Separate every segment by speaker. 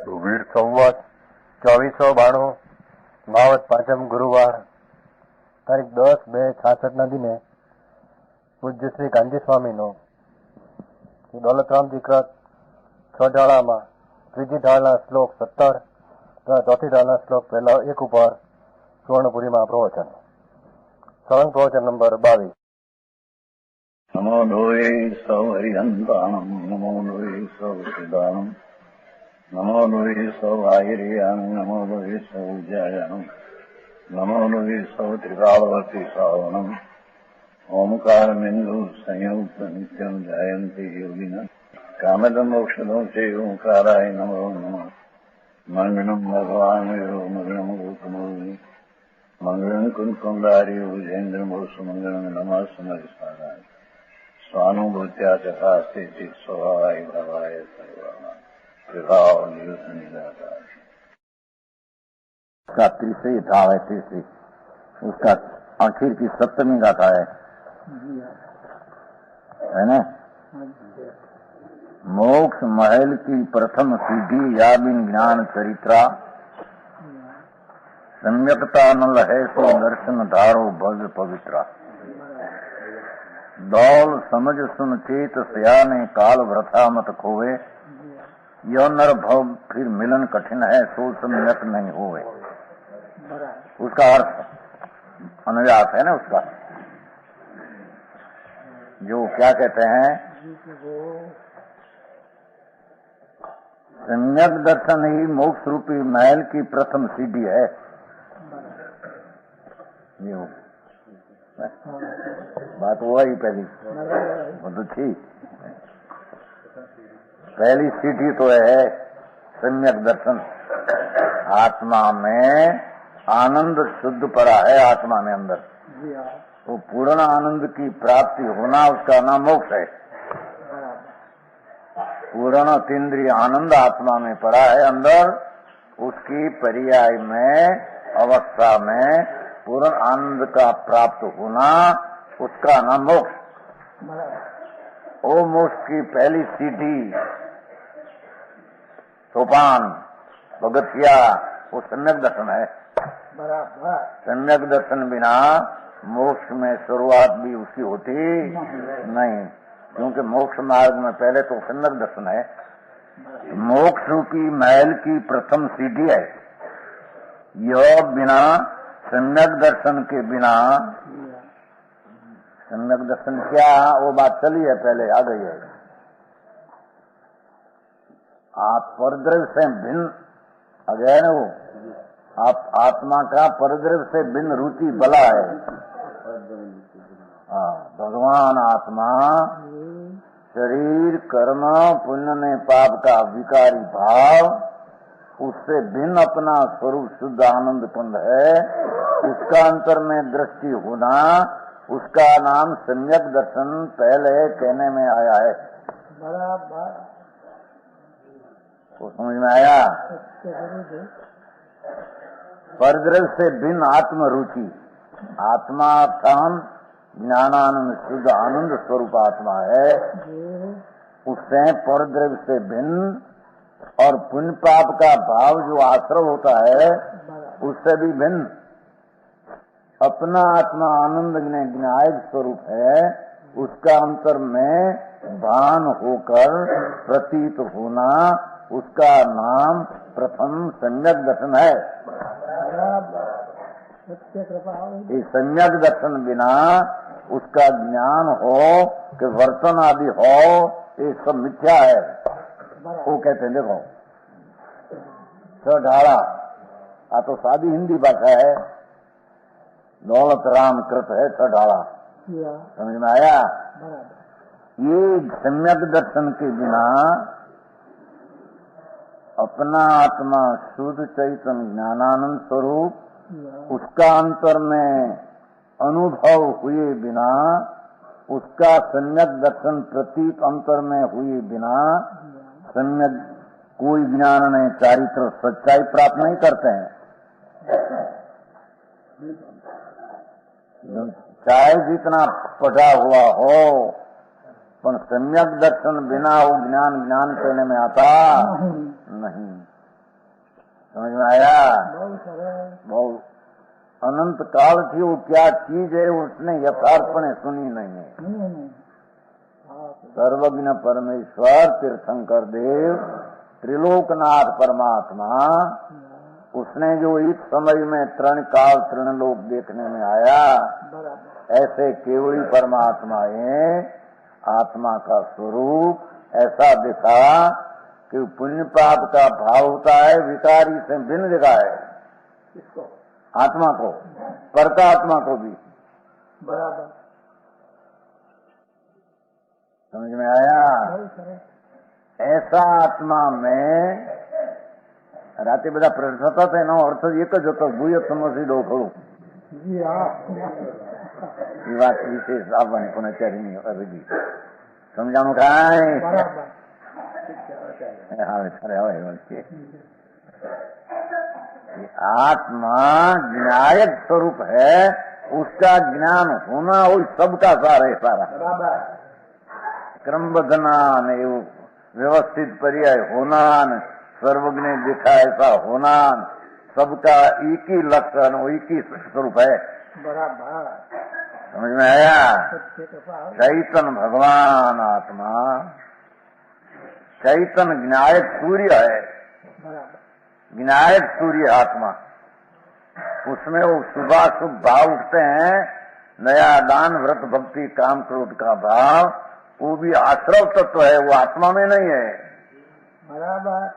Speaker 1: વીર સંવત 2492 માવત પાંચમ ગુરુવાર તારીખ 10/2/66 દિને પૂજ્ય શ્રી કાંજી સ્વામીનો દોલતરામજી કૃત 6 ઢાળામાં ત્રીજી ઢાળના શ્લોક 17 તથા ચોથી ઢાળના શ્લોક પહેલા 1 ઉપર સુવર્ણપુરીમાં પ્રવચન. સળંગ પ્રવચન નંબર 22.
Speaker 2: નમો લોહે સૌ હરિહંતાણમ નમો લોહે સૌ સિદાનમ નમો લોહે સૌ આહિર્યાન નમો લોહે સૌ જયાનમ નમો લોહે સૌ ત્રિકાળવતી સાવનમ ઓમકાર બિંદુ સંયુક્ત નિત્યમ જયંતી યોગિના કામદમ મોક્ષદો છે ઓંકારાય નમો નમઃ. મંગળમ ભગવાન વિરો મંગળમ ગૌતમોની મંગળમ કુંકુંડારી ભુજેન્દ્ર મોક્ષ મંગળમ નમઃ સમરિસારાય स्वानुभूत्या तथा स्थिति स्वभावाय भवाय सर्वनाम विभाव नियुक्त निराकार.
Speaker 3: उसका तीसरी भाव है, तीसरी उसका आखिर की सप्तमी गाथा है ना. मोक्ष महल की प्रथम सीढ़ी या बिन ज्ञान चरित्रा सम्यकता न लहे सो दर्शन धारो भव्य पवित्रा. दौल समझ सुन चेत सयाने काल व्रथा मत खोवे यो नर भव फिर मिलन कठिन है सो सम्यक नहीं होवे. उसका अर्थ अनुव्यास है ना उसका. जो क्या कहते हैं, सम्यक दर्शन ही मोक्ष रूपी महल की प्रथम सीढ़ी है. बात हुआ ही पहली वो तो थी. पहली सीढ़ी तो है सम्यक दर्शन. आत्मा में आनंद शुद्ध पड़ा है, आत्मा में अंदर वो पूर्ण आनंद की प्राप्ति होना, उसका नाम मोक्ष है. पूर्ण तीन्द्रिय आनंद आत्मा में पड़ा है अंदर, उसकी पर्याय में अवस्था में पूर्ण आनंद का प्राप्त होना, उसका नाम मोक्ष. वो मोक्ष की पहली सीढ़ी, सोपान, पगथिया वो सम्यक दर्शन है. सम्यक दर्शन बिना मोक्ष में शुरुआत भी उसकी होती नहीं, क्योंकि मोक्ष मार्ग में पहले तो सम्यक दर्शन है. मोक्ष रूपी महल की प्रथम सीढ़ी है. यह बिना सम्यक दर्शन के बिना, सम्यक दर्शन क्या, वो बात चली है पहले, आ गई है. आप परद्रव्य से भिन्न आ गया है ना वो. आप आत्मा का परद्रव्य से भिन्न रुचि बला है. भगवान आत्मा शरीर कर्म पुण्य ने पाप का विकारी भाव, उससे भिन्न अपना स्वरूप शुद्ध आनंद कुंड है. उसका अंतर में दृष्टि होना, उसका नाम सम्यक दर्शन पहले कहने में आया है. बराबर वो समझ में आया. परद्रव्य से भिन्न आत्म रुचि, आत्मा अर्थान ज्ञानानंद शुद्ध आनंद स्वरूप आत्मा है. उससे परद्रव्य से भिन्न और पुण्य पाप का भाव जो आश्रय होता है, उससे भी भिन्न अपना आत्मा आनंद ज्ञायक स्वरूप है. उसका अंतर में भान होकर प्रतीत होना, उसका नाम प्रथम सम्यक दर्शन है. इस सम्यक दर्शन बिना उसका ज्ञान हो कि वर्तन आदि हो, ये सब मिथ्या है. वो कहते हैं देखो ढाड़ा, आ तो सादी हिंदी भाषा है, दौलत राम कृत है ढाड़ा. समझ में आया. ये सम्यक दर्शन के बिना अपना आत्मा शुद्ध चैतन्य ज्ञानानंद स्वरूप, उसका अंतर में अनुभव हुए बिना, उसका सम्यक दर्शन प्रतीक अंतर में हुए बिना सम्यक कोई ज्ञान नहीं, चारित्र सच्चाई प्राप्त नहीं करते हैं. चाहे जितना पढ़ा हुआ हो, पर सम्यक दर्शन बिना वो ज्ञान कहने में आता नहीं. समझ में आया?
Speaker 4: बहुत सरल।
Speaker 3: बहुत अनंत काल थी, वो क्या चीज है उसने यथार्थपणे सुनी नहीं है।
Speaker 4: नहीं।
Speaker 3: सर्वज्ञ परमेश्वर तीर्थंकर देव त्रिलोकनाथ परमात्मा, उसने जो इस समय में तृण काल तृण लोक देखने में आया,
Speaker 4: बराबर।
Speaker 3: ऐसे केवली परमात्माएं आत्मा का स्वरूप ऐसा दिखा कि पुण्य पाप का भाव होता है, विकारी से भिन्न दिखा है
Speaker 4: इसको
Speaker 3: आत्मा को, परता आत्मा को भी।
Speaker 4: बराबर।
Speaker 3: समझ में आया?
Speaker 4: बहुत सरल।
Speaker 3: ऐसा आत्मा में राते બધા પ્રશ્ન એનો અર્થ એક જ હતો, ભૂય સમજી દો ખરું.
Speaker 4: जी हाँ।
Speaker 3: એ વાત વિશેષ આવવાની પણ અત્યારે નહીં આવી. સમજાણું કાંઈ?
Speaker 4: बराबर।
Speaker 3: હવે ખરે હવે आत्मा ज्ञायक स्वरूप है, उसका ज्ञान होना वो सबका सार है सारा।
Speaker 4: बराबर।
Speaker 3: क्रमबद्धना ने व्यवस्थित पर्याय होना, सर्वज्ञ दिखा ऐसा होना, सबका एक ही लक्षण एक ही स्वरूप है।
Speaker 4: बराबर।
Speaker 3: समझ में आया?
Speaker 4: सत्य के पास।
Speaker 3: चैतन भगवान आत्मा, चैतन ज्ञायक सूर्य है,
Speaker 4: बराबर।
Speaker 3: विनायक सूर्य आत्मा, उसमें वो सुबह शुभ भाव उठते हैं, नया दान व्रत भक्ति काम क्रोध का भाव, वो भी आश्रव तत्व है, वो आत्मा में नहीं है।
Speaker 4: बराबर।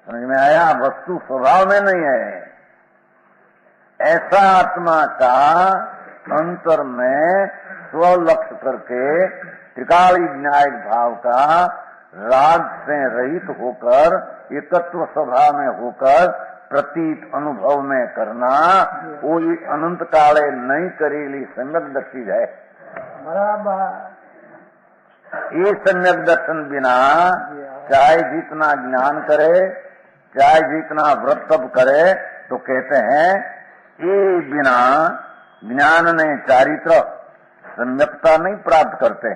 Speaker 3: समझ में आया? वस्तु स्वभाव में नहीं है। ऐसा आत्मा का अंतर में स्वलक्ष्य करके त्रिकाली विनायक भाव का राग से रहित होकर एकत्व स्वभाव में होकर प्रतीत अनुभव में करना, वो अनंत काले नहीं करेली सम्यक दर्शी है।
Speaker 4: बराबर।
Speaker 3: ये सम्यक दर्शन बिना चाहे जितना ज्ञान करे, चाहे जितना व्रत तप करे, तो कहते हैं ये बिना ज्ञान ने चारित्र सम्यकता नहीं प्राप्त करते,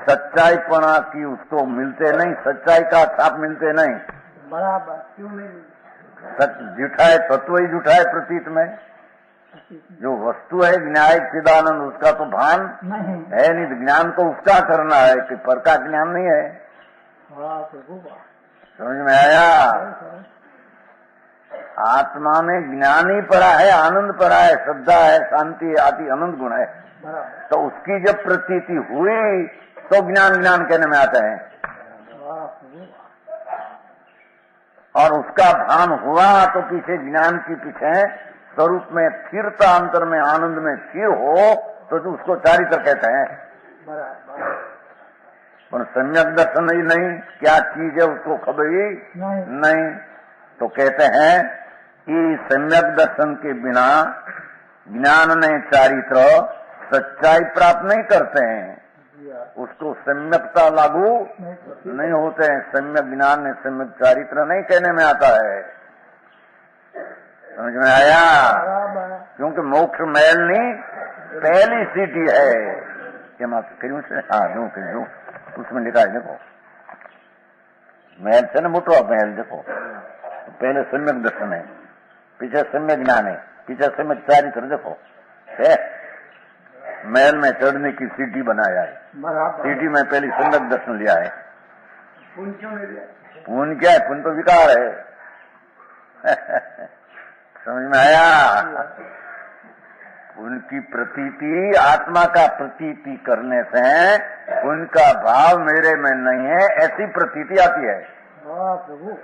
Speaker 3: सच्चाईपना की उसको मिलते नहीं, सच्चाई का छाप मिलते नहीं।
Speaker 4: बराबर। क्यों नहीं?
Speaker 3: सच झूठा है, तत्व ही झूठा है प्रतीत में। जो वस्तु है विनायक चिदानंद, उसका तो भान
Speaker 4: नहीं
Speaker 3: है नहीं, तो ज्ञान को उसका करना है कि पर का ज्ञान नहीं है।
Speaker 4: वाह प्रभु वाह।
Speaker 3: समझ में आया? आत्मा में ज्ञान ही पड़ा है, आनंद पड़ा है, श्रद्धा है, शांति आदि अनंत गुण है।
Speaker 4: बराबर।
Speaker 3: तो उसकी जब प्रतीति हुई तो ज्ञान ज्ञान कहने में आता है,
Speaker 4: वाह प्रभु वाह।
Speaker 3: और उसका भान हुआ तो पीछे ज्ञान की पीछे स्वरूप में स्थिरता, अंतर में आनंद में स्थिर हो तो उसको चारित्र कहते हैं।
Speaker 4: बराबर।
Speaker 3: पर सम्यक दर्शन ही नहीं, क्या चीज है उसको खबर ही नहीं, तो कहते हैं कि सम्यक दर्शन के बिना ज्ञान ने चारित्र सच्चाई प्राप्त नहीं करते हैं, उसको सम्यकता लागू नहीं होते हैं। सम्यक ज्ञान ने सम्यक चारित्र नहीं कहने में आता है। समझ में आया?
Speaker 4: बराबर।
Speaker 3: क्योंकि मोक्ष मैल नहीं पहली सीटी है कि मैं करूं से हाँ उसमें लिखा है, देखो महल से न मोटो महल, देखो पहले सम्यक दर्शन है, पीछे सम्यक ज्ञान है, पीछे सम्यक चारित्र, देखो है महल में चढ़ने की सीढ़ी बनाया है,
Speaker 4: बराबर।
Speaker 3: सीढ़ी में पहली सम्यक दर्शन लिया है।
Speaker 4: पुण्य क्यों नहीं लिया?
Speaker 3: पुण्य क्या है? पुण्य तो विकार है। समझ में आया? उनकी प्रतीति, आत्मा का प्रतीति करने से उनका भाव मेरे में नहीं है, ऐसी प्रतीति आती है
Speaker 4: वाह प्रभु।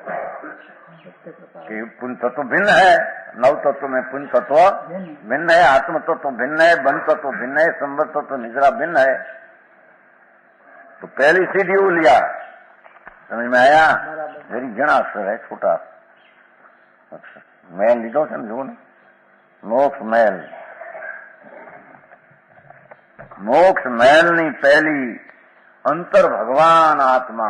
Speaker 3: कि पुण्य तत्व भिन्न है, नव तत्व में पुण्य तत्व भिन्न है, आत्म तत्व भिन्न है, वन तत्व भिन्न है, संवत तत्व निजरा भिन्न है। तो पहली सीढ़ी वो लिया, समझ में आया? मेरी जन अक्षर है, छोटा मैल लीधो છે ને, मोक्ष मैल, मोक्ष मैल नहीं, पहली अंतर भगवान आत्मा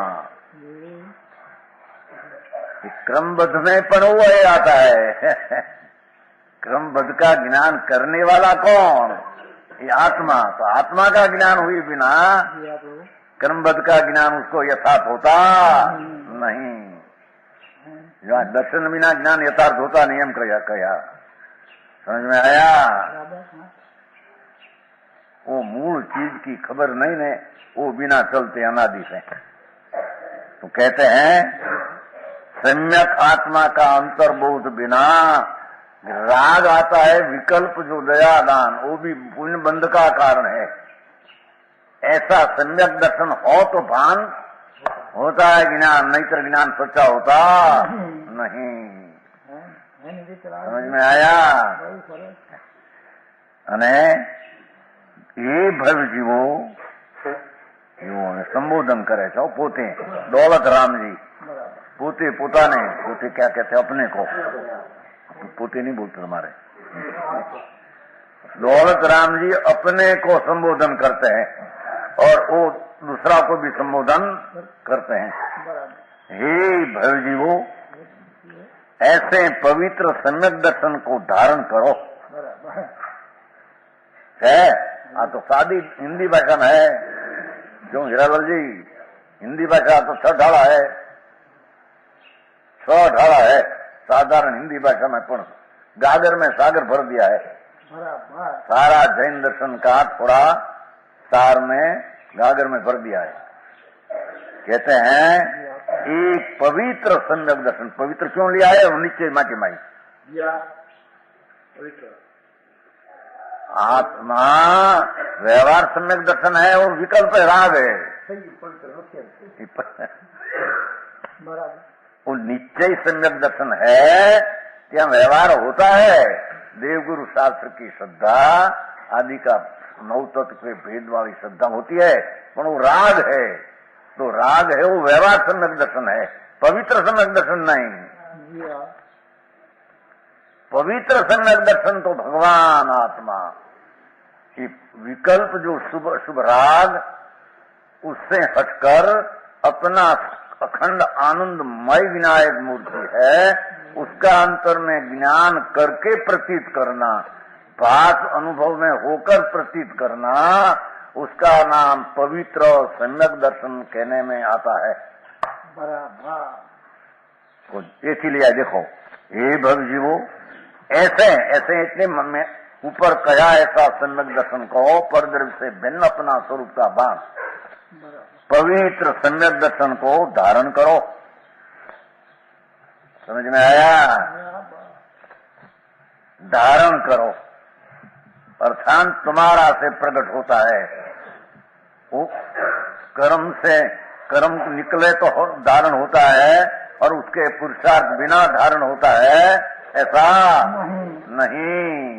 Speaker 3: क्रमबद्ध में पण वो है आता है। क्रमबद्ध का ज्ञान करने वाला कौन? ये आत्मा। तो आत्मा का ज्ञान हुए बिना क्रमबद्ध का ज्ञान उसको यथार्थ होता नहीं। जो दर्शन बिना ज्ञान यथार्थ होता नहीं, हम कहा समझ में आया?
Speaker 4: बराबर हाँ।
Speaker 3: वो मूल चीज की खबर नहीं ने, वो बिना चलते अनादि से। तो कहते हैं सम्यक आत्मा का अंतर्बोध बिना राग आता है, विकल्प जो दयादान, वो भी पुण्य बंध का कारण है। ऐसा सम्यक दर्शन हो तो भान होता है ज्ञान, नहीं तो ज्ञान सच्चा होता नहीं। समझ में आया? અને એ ભવ જીવો જીવોને સંબોધન કરે છે પોતે દौलत रामजी પોતે પોતાને પોતે क्या कहते अपने को पोते नहीं बोलते तुम्हारे दौलत राम जी अपने को संबोधन करते हैं और वो दूसरा को भी संबोधन करते हैं। हे भव जीवो ऐसे पवित्र सम्यक दर्शन को धारण करो। है तो सादी हिंदी भाषा में है, क्यों हीरालाल जी? हिंदी भाषा तो छ ढाला है, साधारण हिंदी भाषा में, पण गागर में सागर भर दिया है। सारा जैन दर्शन का थोड़ा सार में गागर में भर दिया है। कहते हैं एक पवित्र सम्यक दर्शन, पवित्र क्यों लिया है? निश्चय माटी माई आत्मा व्यवहार सम्यक दर्शन है और विकल्प राग है। वो निश्चय सम्यक दर्शन है, क्या व्यवहार होता है? देवगुरु शास्त्र की श्रद्धा आदि का नौ तत्व के भेद वाली श्रद्धा होती है, पर वो राग है। तो राग है वो व्यवहार सम्यक दर्शन है, पवित्र सम्यक दर्शन नहीं। पवित्र सम्यक दर्शन तो भगवान आत्मा की विकल्प जो शुभ शुभ राग उससे हटकर अपना अखंड आनंदमय विनायक मूर्ति है, उसका अंतर में ज्ञान करके प्रतीत करना, भास अनुभव में होकर प्रतीत करना, उसका नाम पवित्र सम्यक दर्शन कहने में आता है। इसीलिए देखो ये भव जीवो ऐसे ऐसे इतने मन में ऊपर कहा ऐसा सम्यक दर्शन कहो, परद्रव्य से भिन्न अपना स्वरूप का भान पवित्र सम्यक दर्शन को धारण करो। समझ में आया? धारण करो अर्थात तुम्हारा से प्रकट होता है। वो कर्म से कर्म निकले तो धारण होता है और उसके पुरुषार्थ बिना धारण होता है, ऐसा नहीं।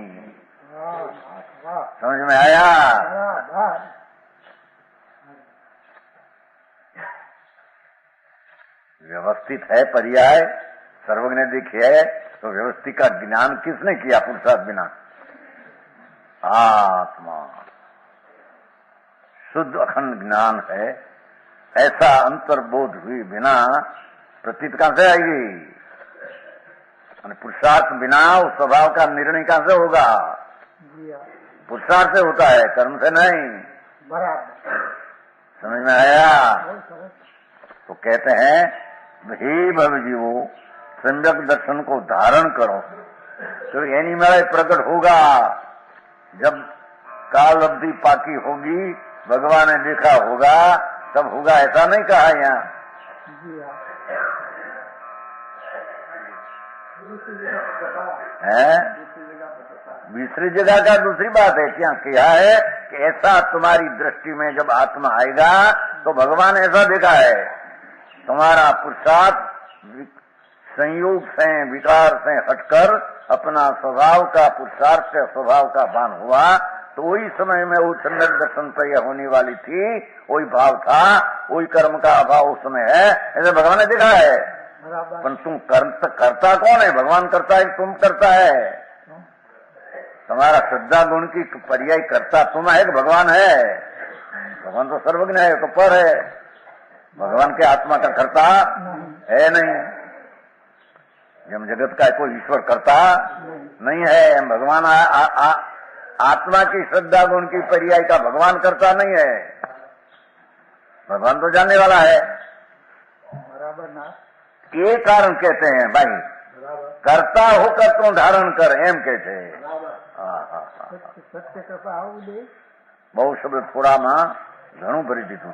Speaker 3: समझ में आया? व्यवस्थित है पर्याय, सर्वज्ञ ने देखी है, तो व्यवस्थित का ज्ञान किसने किया पुरुषार्थ बिना? आत्मा शुद्ध अखंड ज्ञान है। ऐसा अंतर्बोध हुई बिना प्रतीत कहां से आएगी? पुरुषार्थ बिना उस स्वभाव का निर्णय कहां से होगा? पुरुषार्थ से होता है, कर्म से नहीं। समझ में आया? तो कहते हैं हे भव जीवो सम्यक दर्शन को धारण करो। तो यानी मेरा प्रकट होगा जब काल अवधि पाकी होगी, भगवान ने देखा होगा तब होगा, ऐसा नहीं कहा यहाँ। है दूसरी जगह का दूसरी बात है, क्या किया है कि ऐसा तुम्हारी दृष्टि में जब आत्मा आएगा तो भगवान ऐसा देखा है, तुम्हारा पुरुषार्थ संयोग से विकार से हटकर अपना स्वभाव का पुरुषार्थ से स्वभाव का भान हुआ, तो वही समय में वो सम्यक दर्शन पर यह होने वाली थी, वही भाव था, वही कर्म का अभाव उसमें है, ऐसे भगवान ने देखा है। पर तुम करता कौन है? भगवान करता है, तुम करता है। तुम्हारा श्रद्धा गुण की पर्याय करता तुम है कि भगवान है? भगवान तो सर्वज्ञ है, तो पर है, भगवान के आत्मा का करता है नहीं। जब जगत का कोई ईश्वर करता नहीं है, भगवान आत्मा की श्रद्धा गुण की पर्याय का भगवान करता नहीं है, भगवान तो जानने वाला है।
Speaker 4: बराबर ना।
Speaker 3: ये कारण कहते हैं भाई, करता होकर तू धारण कर एम के छे।
Speaker 4: સત્ય કૃપા આવું દે.
Speaker 3: બહુ શબ્દ થોડામાં ઘણું ભરી દીધું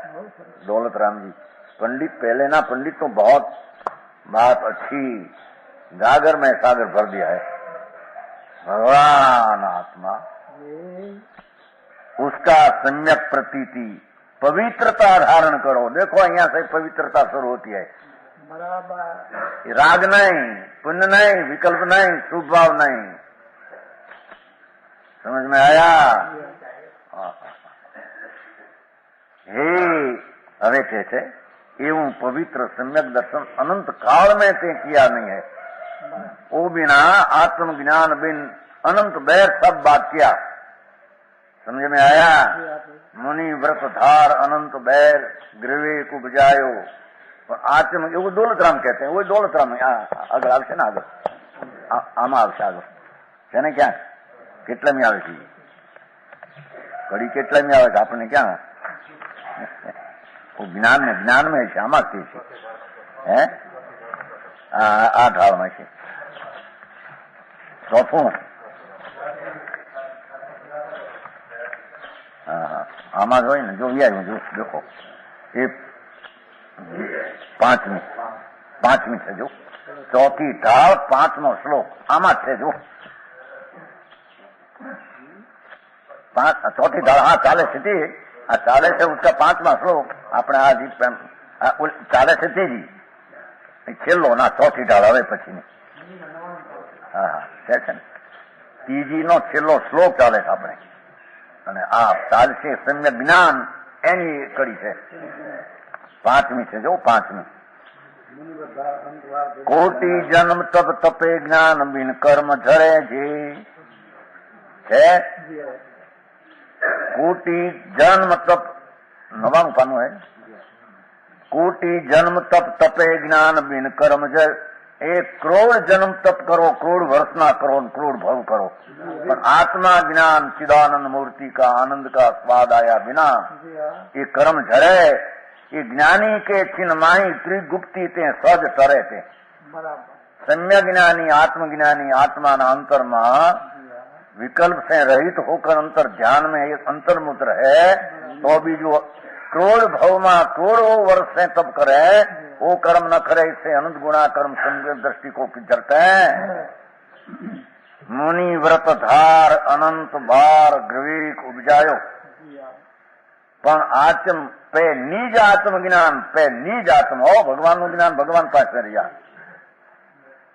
Speaker 3: दौलतराम जी। पंडित पहले ना पंडित तो बहुत बात अच्छी गागर में सागर भर दिया है। भगवान आत्मा उसका सम्यक प्रतीति पवित्रता धारण करो। देखो यहाँ से पवित्रता शुरू होती है।
Speaker 4: બરાબર.
Speaker 3: राग नहीं, पुण्य नहीं, विकल्प नहीं, शुभ भाव नहीं। समझ में आया? हे હવે કહે છે એવું પવિત્ર સમ્યક દર્શન અનંત કાળ में તે किया नहीं है। वो बिना आत्मज्ञान बिन अनंत बैर सब बात किया। समझ में आया? मुनि व्रत धार अनंत बैर ग्रवे को बजायो। आत्म એવું દોલતરામ कहते हैं। वो દોલતરામ આગળ આવશે ને, આગળ આમાં આવશે આગળ છે ને। ક્યાં કેટલામી આવે છે કડી? કેટલામી આવે છે આપણને ક્યાં? वो ज्ञान में છે આમાં છે હે આ ઢાળમાં છે ચોથું। આમાં જોઈ ને જો આવ્યું જો દેખો એ પાંચમી છે જો चौथी ढाल 5मो श्लोक आमा છે જો। चौथी ढाल हाँ चाले स्थिति चाले से उसका 5वां श्लोक अपने आज चाले स्थिति जी छेल्लो ना चौथी ढाल હવે પછીની। હા છે ને ત્રીજી નો છેલ્લો શ્લોક ચાલે છે આપણે અને આ ચાલશે સમ્યક જ્ઞાન એની કડી છે। 5મી છે જો 5મી। कोटि जन्म तप तपे ज्ञान बिन कर्म झरे जी है। कोटि जन्म तप 9वां पानु है। कोटि जन्म तप तपे ज्ञान बिन कर्म झरे। 1 करोड़ जन्म तप करो, करोड़ वर्ष ना करो, करोड़ भव करो, पर आत्मा ज्ञान चिदानंद मूर्ति का आनंद का स्वाद आया बिना ये कर्म झरे। ये ज्ञानी के छिन्माई त्रिगुप्ती ते सहज तरे थे। सम्य ज्ञानी आत्मज्ञानी आत्मा ना अंतर में विकल्प से रहित होकर अंतर ध्यान में एक अंतर्मुद्र है। तो भी जो करोड़ भव में करोड़ों वर्ष से तप करे वो कर्म न करे, इससे अनंत गुणा कर्म संयोग दृष्टि को पिछड़ते हैं। मुनि व्रत धार अनंत बार ग्रवीक उपजायो पण आत्म पे निज आत्म ज्ञान पे निज आत्म हो भगवान नु ज्ञान भगवान पास रिया।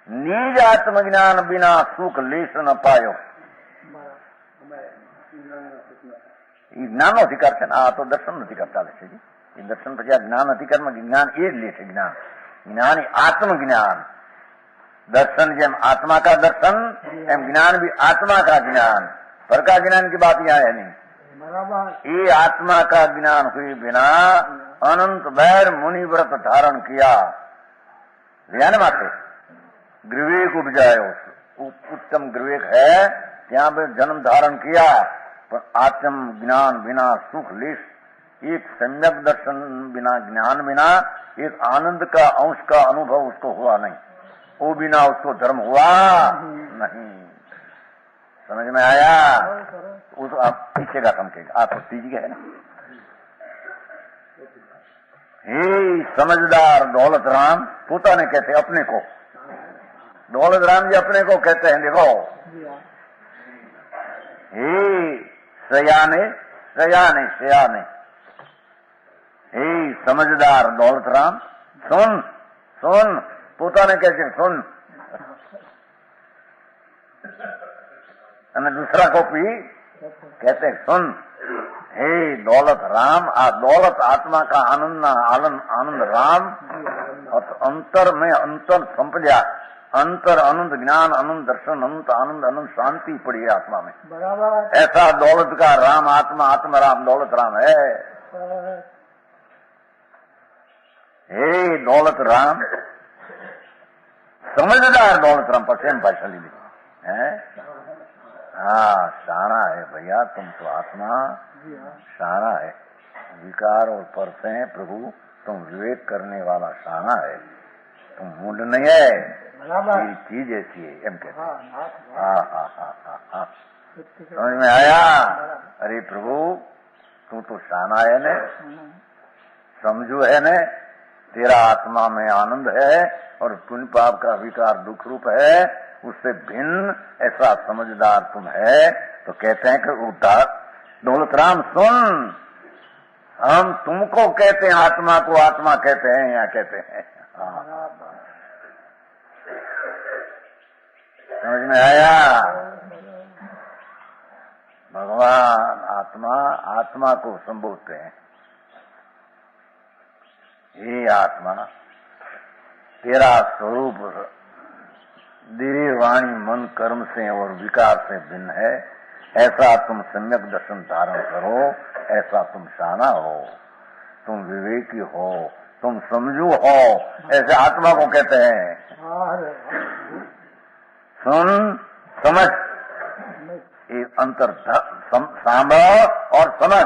Speaker 3: निज आत्म ज्ञान बिना सुख लेस न पायो। ज्ञान अधिकार है ना, तो दर्शन अधिकार चाले છે। दर्शन પછી ज्ञान अधिकार में ज्ञान એ જ લે છે। ज्ञान ज्ञान आत्मज्ञान दर्शन જેમ आत्मा का दर्शन एम ज्ञान भी आत्मा का ज्ञान। पर का ज्ञान की बात यहाँ है नहीं। ये आत्मा का ज्ञान हुए बिना अनंत बैर मुनि व्रत धारण किया। ध्यान माथे ग्रीवेक उपजायो उत्तम ग्रीवेक है ત્યાં पे जन्म धारण किया, पर आत्म ज्ञान बिना सुख लेस एक सम्यक दर्शन बिना ज्ञान बिना एक आनंद का अंश का अनुभव उसको हुआ नहीं। वो बिना उसको धर्म हुआ नहीं। समझ में आया? वो तो आप पीछे का समझेगा, आप तीजिए है ना। हे समझदार दौलत राम पोता ने कहते अपने को, दौलत राम जी अपने को कहते हैं। देखो हे सयाने सयाने सयाने, हे समझदार दौलत राम सुन सुन। पोता ने कहते सुन અને दूसरा को भी कहते सुन। हे दौलत राम आ दौलत आत्मा का आनंद आनंद राम अंतर में अंतर संपजा। अंतर अनंत ज्ञान अनंत दर्शन अनंत आनंद अनंत शांति पड़ी है आत्मा में। ऐसा दौलत का राम आत्मा आत्मा राम दौलत राम है। हे दौलत राम समझदार दौलत राम पर सेम भाषा ली है। हाँ शाना है भैया, तुम तो आत्मा शाना है। विकार और पर से प्रभु तुम विवेक करने वाला शाना है। तुम मूड नहीं है,
Speaker 4: बराबर
Speaker 3: तेरी चीज ऐसी है एम कहते।
Speaker 4: हाँ नाथ
Speaker 3: हाँ हाँ हाँ हाँ हाँ, समझ में आया? अरे प्रभु तू तो शाना है ने, समझू है ने, तेरा आत्मा में आनंद है और पुण्य पाप का विकार दुख रूप है, उससे भिन्न ऐसा समझदार तुम है। तो कहते हैं कि उद्धार दौलत राम सुन, हम तुमको कहते हैं आत्मा को आत्मा कहते हैं या कहते हैं। हाँ, समझ में आया? भगवान आत्मा आत्मा को संबोधते हैं, हे आत्मा तेरा स्वरूप धीरे वाणी मन कर्म से और विकार से भिन्न है, ऐसा तुम सम्यक दर्शन धारण करो, ऐसा तुम शाना हो, तुम विवेकी हो, तुम समझू हो, ऐसे आत्मा को कहते हैं। सुन समझ, ये अंतर सांभर और समझ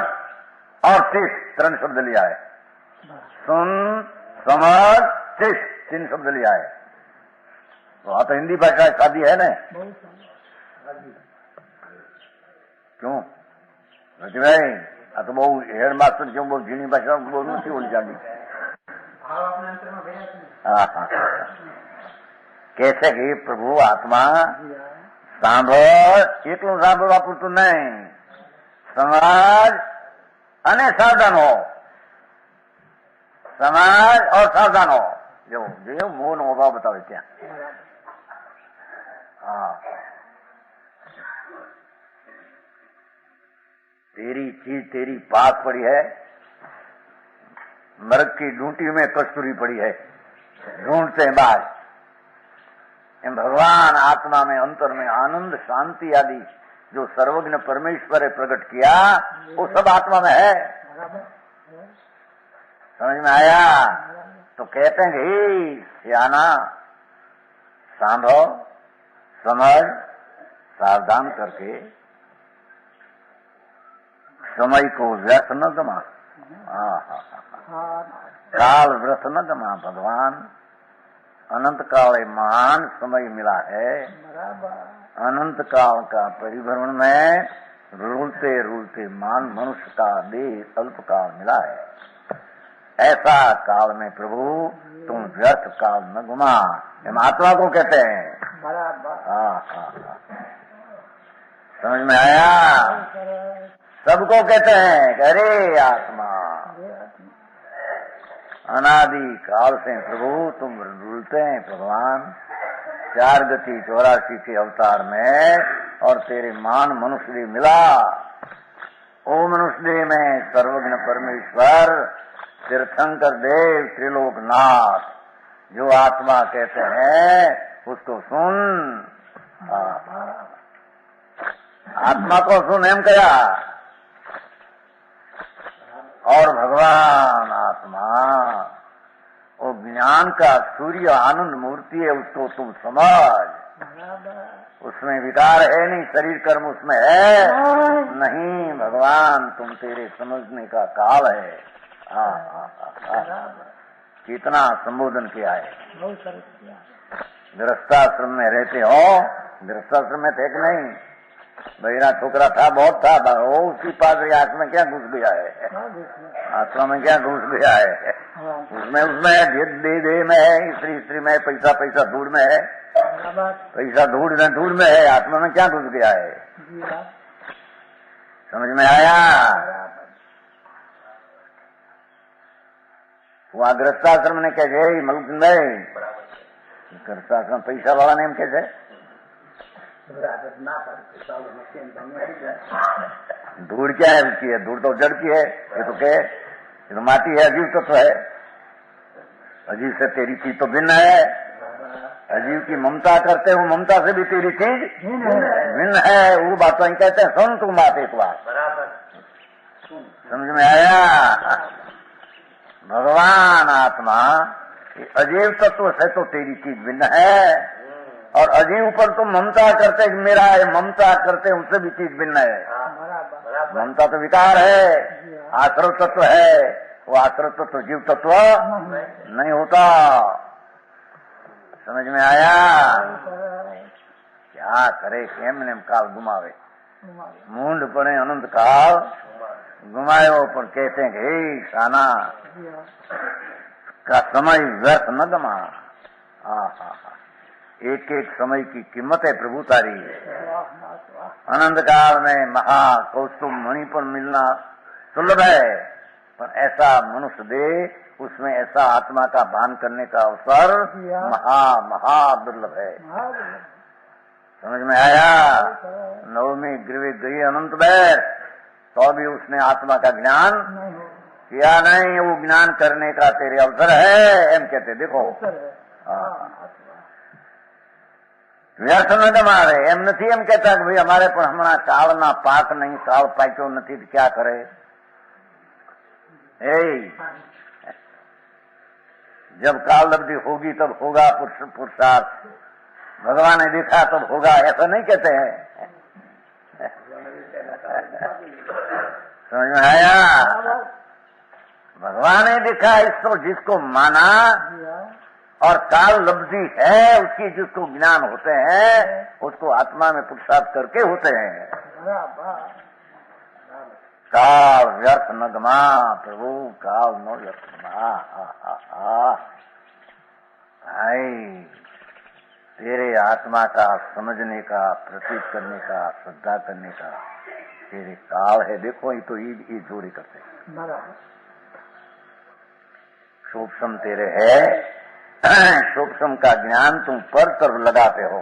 Speaker 3: और चित 3 शब्द लिया है। सुन समझ चित 3 शब्द लिया है। तो हाँ तो हिंदी भाषा शादी है ना, क्यों નથી ભાઈ? આ તો બહુ હેડ માસ્ટર જેવું બહુ ઝીણી ભાષા બહુ નથી ઓલી જાડી। હા હા, कैसे कि प्रभु आत्मा સાંભળ, એકલું સાંભળવા પૂરતું નહીં, સમાજ અને સાવધાન હો, સમાજ और सावधान हो। जो मोह નો અભાવ બતાવે ત્યાં। हाँ, तेरी चीज तेरी पास पड़ी है, मर्ग की ढूंढी में कस्तूरी पड़ी है, ढूंढते हैं बाज। भगवान आत्मा में अंतर में आनंद शांति आदि जो सर्वज्ञ परमेश्वर ने प्रकट किया वो सब आत्मा में है। समझ में आया? तो कहते हैं कि सियाना सांभो समझ सावधान करके समय को व्यर्थ न गमा, काल व्रत न गमा। भगवान अनंत काल महान समय मिला है, अनंत काल का परिभ्रमण में रूलते रूलते मान मनुष्य का देह अल्प काल मिला है। ऐसा काल में प्रभु तुम व्यर्थ काल न घुमा, हम आत्मा को कहते हैं। हाँ हाँ हाँ, समझ में आया? सबको कहते हैं कि अरे आत्मा अनादि काल से प्रभु तुम रुलते हैं भगवान 4 गति 84 के अवतार में, और तेरे मान मनुष्य देह मिला। ओ मनुष्य देह में सर्वज्ञ परमेश्वर तीर्थंकर देव त्रिलोकनाथ जो आत्मा कहते हैं उसको सुन। आत्मा को सुन एम कया। और भगवान आत्मा वो ज्ञान का सूर्य आनंद मूर्ति है, उसको तुम समझ। उसमें विकार है नहीं, शरीर कर्म उसमें है नहीं। भगवान तुम तेरे समझने का काल है। कितना संबोधन किया है। गृहस्थाश्रम में रहते हो, गृहस्थाश्रम में थे कि नहीं? बहिरा छोकरा था, बहुत था, वो उसकी पास आंख में क्या घुस गया है, आश्रम में क्या घुस गया है? उसमें दे में है, स्त्री में है, पैसा धूड़ में है, पैसा धूड़ में है, आत्मा में क्या घुस गया है? समझ में आया? वहाँ गृहस्थाश्रम ने कैसे मलकिन भाई, गृहस्थाश्रम पैसा वाला नेम कैसे? धूड़ क्या है उसकी? है धूड़ तो जड़ की है, ये तो क्या है? ये तो माटी है, अजीव तत्व है। अजीव से तेरी चीज तो भिन्न है। अजीव की ममता करते हो, ममता से भी तेरी चीज भिन्न है। वो बात वही कहते हैं, सुन तुम बात एक बार, समझ में आया? भगवान आत्मा अजीव तत्व से तो तेरी चीज भिन्न है, और अजीव पर तुम ममता करते मेरा है, ममता करते उससे भी चीज भिन्न है। ममता तो विकार है, आश्रव तत्व है, वो आश्रव तत्व जीव तत्व नहीं होता। समझ में आया? क्या करे केमने काल गुमावे, मूंड पड़े अनंत काल गुमायो, पर कहते हैं कि हे साना का समय व्यर्थ न गमा। एक एक समय की कीमत है प्रभु तारी। अनंत काल में महाकौस्तुभ मणि पर मिलना सुलभ है, पर ऐसा मनुष्य दे उसमें ऐसा आत्मा का भान करने का अवसर महा दुर्लभ है। समझ में आया? नवमी गिरवे गई अनंत बैर, तो भी उसने आत्मा का ज्ञान किया नहीं। वो ज्ञान करने का तेरे अवसर है एम कहते। देखो व्यर्थ न गमावे एम नहीं एम कहता कि भाई हमारे पर हमारा काल ना पाक नहीं, काल पाक्यो नहीं तो क्या करे। जब काल लब्धि होगी तब होगा पुरुषार्थ, भगवान ने देखा तब होगा, ऐसा नहीं कहते हैं। समझ में आया? भगवान ने देखा इसको, जिसको माना और काल लब्धि है उसकी जिसको ज्ञान होते हैं उसको आत्मा में पुरुषार्थ करके होते हैं। काल व्यर्थ न गमा प्रभु, काल न व्यर्थ गमा। भाई तेरे आत्मा का समझने का, प्रतीत करने का, श्रद्धा करने का तेरे काल है। देखो ये तो ये जोड़ी करते हैं। सूक्ष्म तेरे है, सूक्ष्म का ज्ञान तुम पर तरफ लगाते हो।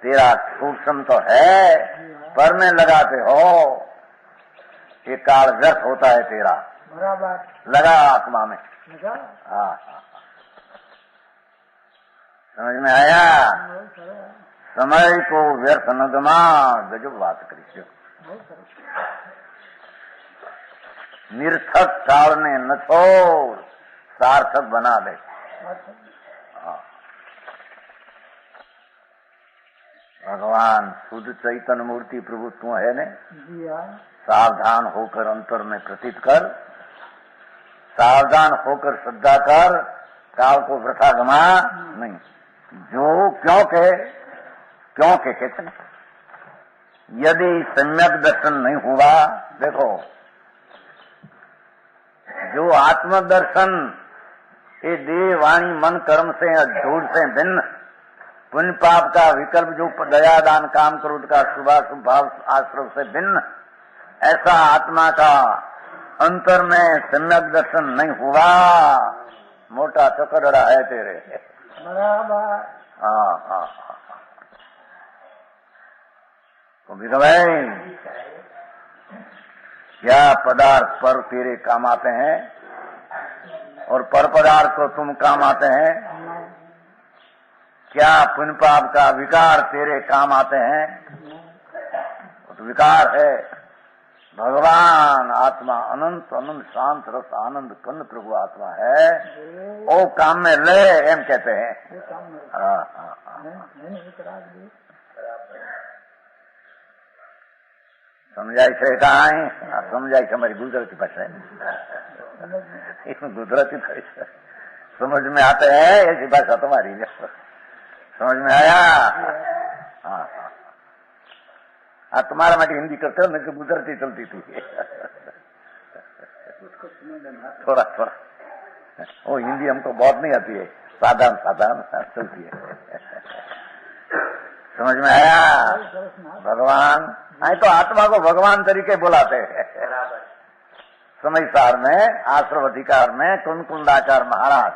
Speaker 3: तेरा सूक्ष्म तो है पर में लगाते हो, ये काल व्यर्थ होता है तेरा। लगा आत्मा में। हाँ, समझ में आया? समय को व्यर्थ न गमा, गजब बात करी। निर्थक टालने न छोड़, सार्थक बना दे। भगवान शुद्ध चैतन्य मूर्ति प्रभु तू है ने, सावधान होकर अंतर में प्रतीत कर, सावधान होकर श्रद्धा कर, काल को वृथा गमा नहीं। जो क्यों कहते यदि सम्यक दर्शन नहीं हुआ, देखो जो आत्मदर्शन ये देह वाणी मन कर्म से झूठ से भिन्न, पुण्य पाप का विकल्प जो दया दान काम क्रोध का शुभाशुभ भाव आश्रव से भिन्न, ऐसा आत्मा का अंतर में सम्यक दर्शन नहीं हुआ, मोटा चकड़ड़ा है तेरे। हाँ। तो भाई क्या पदार्थ पर तेरे काम आते हैं और पर पदार्थ को तुम काम आते हैं? क्या पुण्य पाप का विकार तेरे काम आते हैं? तो विकार है। भगवान आत्मा अनंत अनंत शांत रस आनंद कंद प्रभु आत्मा है, वो काम में ले एम कहते हैं। समझाई છે કાંઈ? समझाई છે हमारी गुजराती भाषा है, इसमें गुजराती भाषा समझ में आते हैं, ऐसी भाषा तुम्हारी समझ में आया? हाँ, तुम्हारा माटी हिंदी करते हो, मेरे को गुजराती चलती थी थोड़ा थोड़ा। वो हिंदी हमको बहुत नहीं आती है, साधारण चलती है। समझ में आया? भगवान आई तो आत्मा को भगवान तरीके बुलाते हैं। समय सार में आश्रम अधिकार में कुंकुंदाचार्य महाराज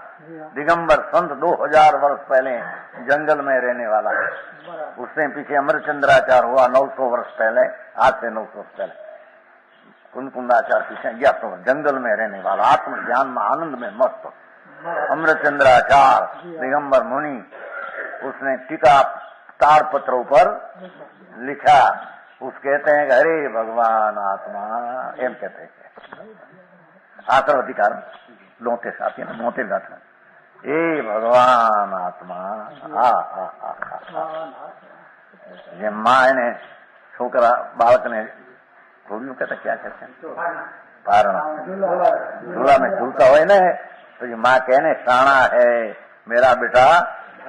Speaker 3: दिगंबर संत 2000 वर्ष पहले जंगल में रहने वाला है। उससे पीछे अमरचंद्राचार्य हुआ 900 वर्ष पहले, आज से 900 वर्ष पहले। कुंकुंदाचार्य पीछे जंगल में रहने वाला, आत्मज्ञान में आनंद में मस्त अमरचंद्राचार्य दिगंबर मुनि, उसने टीका ताड़पत्रों पर लिखा। उस कहते हैं हरे भगवान आत्मा एम कहते हैं। आश्रम अधिकार लोटे साथी मोटे गाथ ए भगवान आत्मा જે માં એને છોકરા બાળકને છોડ્યું કહેતા क्या कहते हैं पारणा, झूला में झूलता હોય ને तो ये माँ कहने शाणा है मेरा बेटा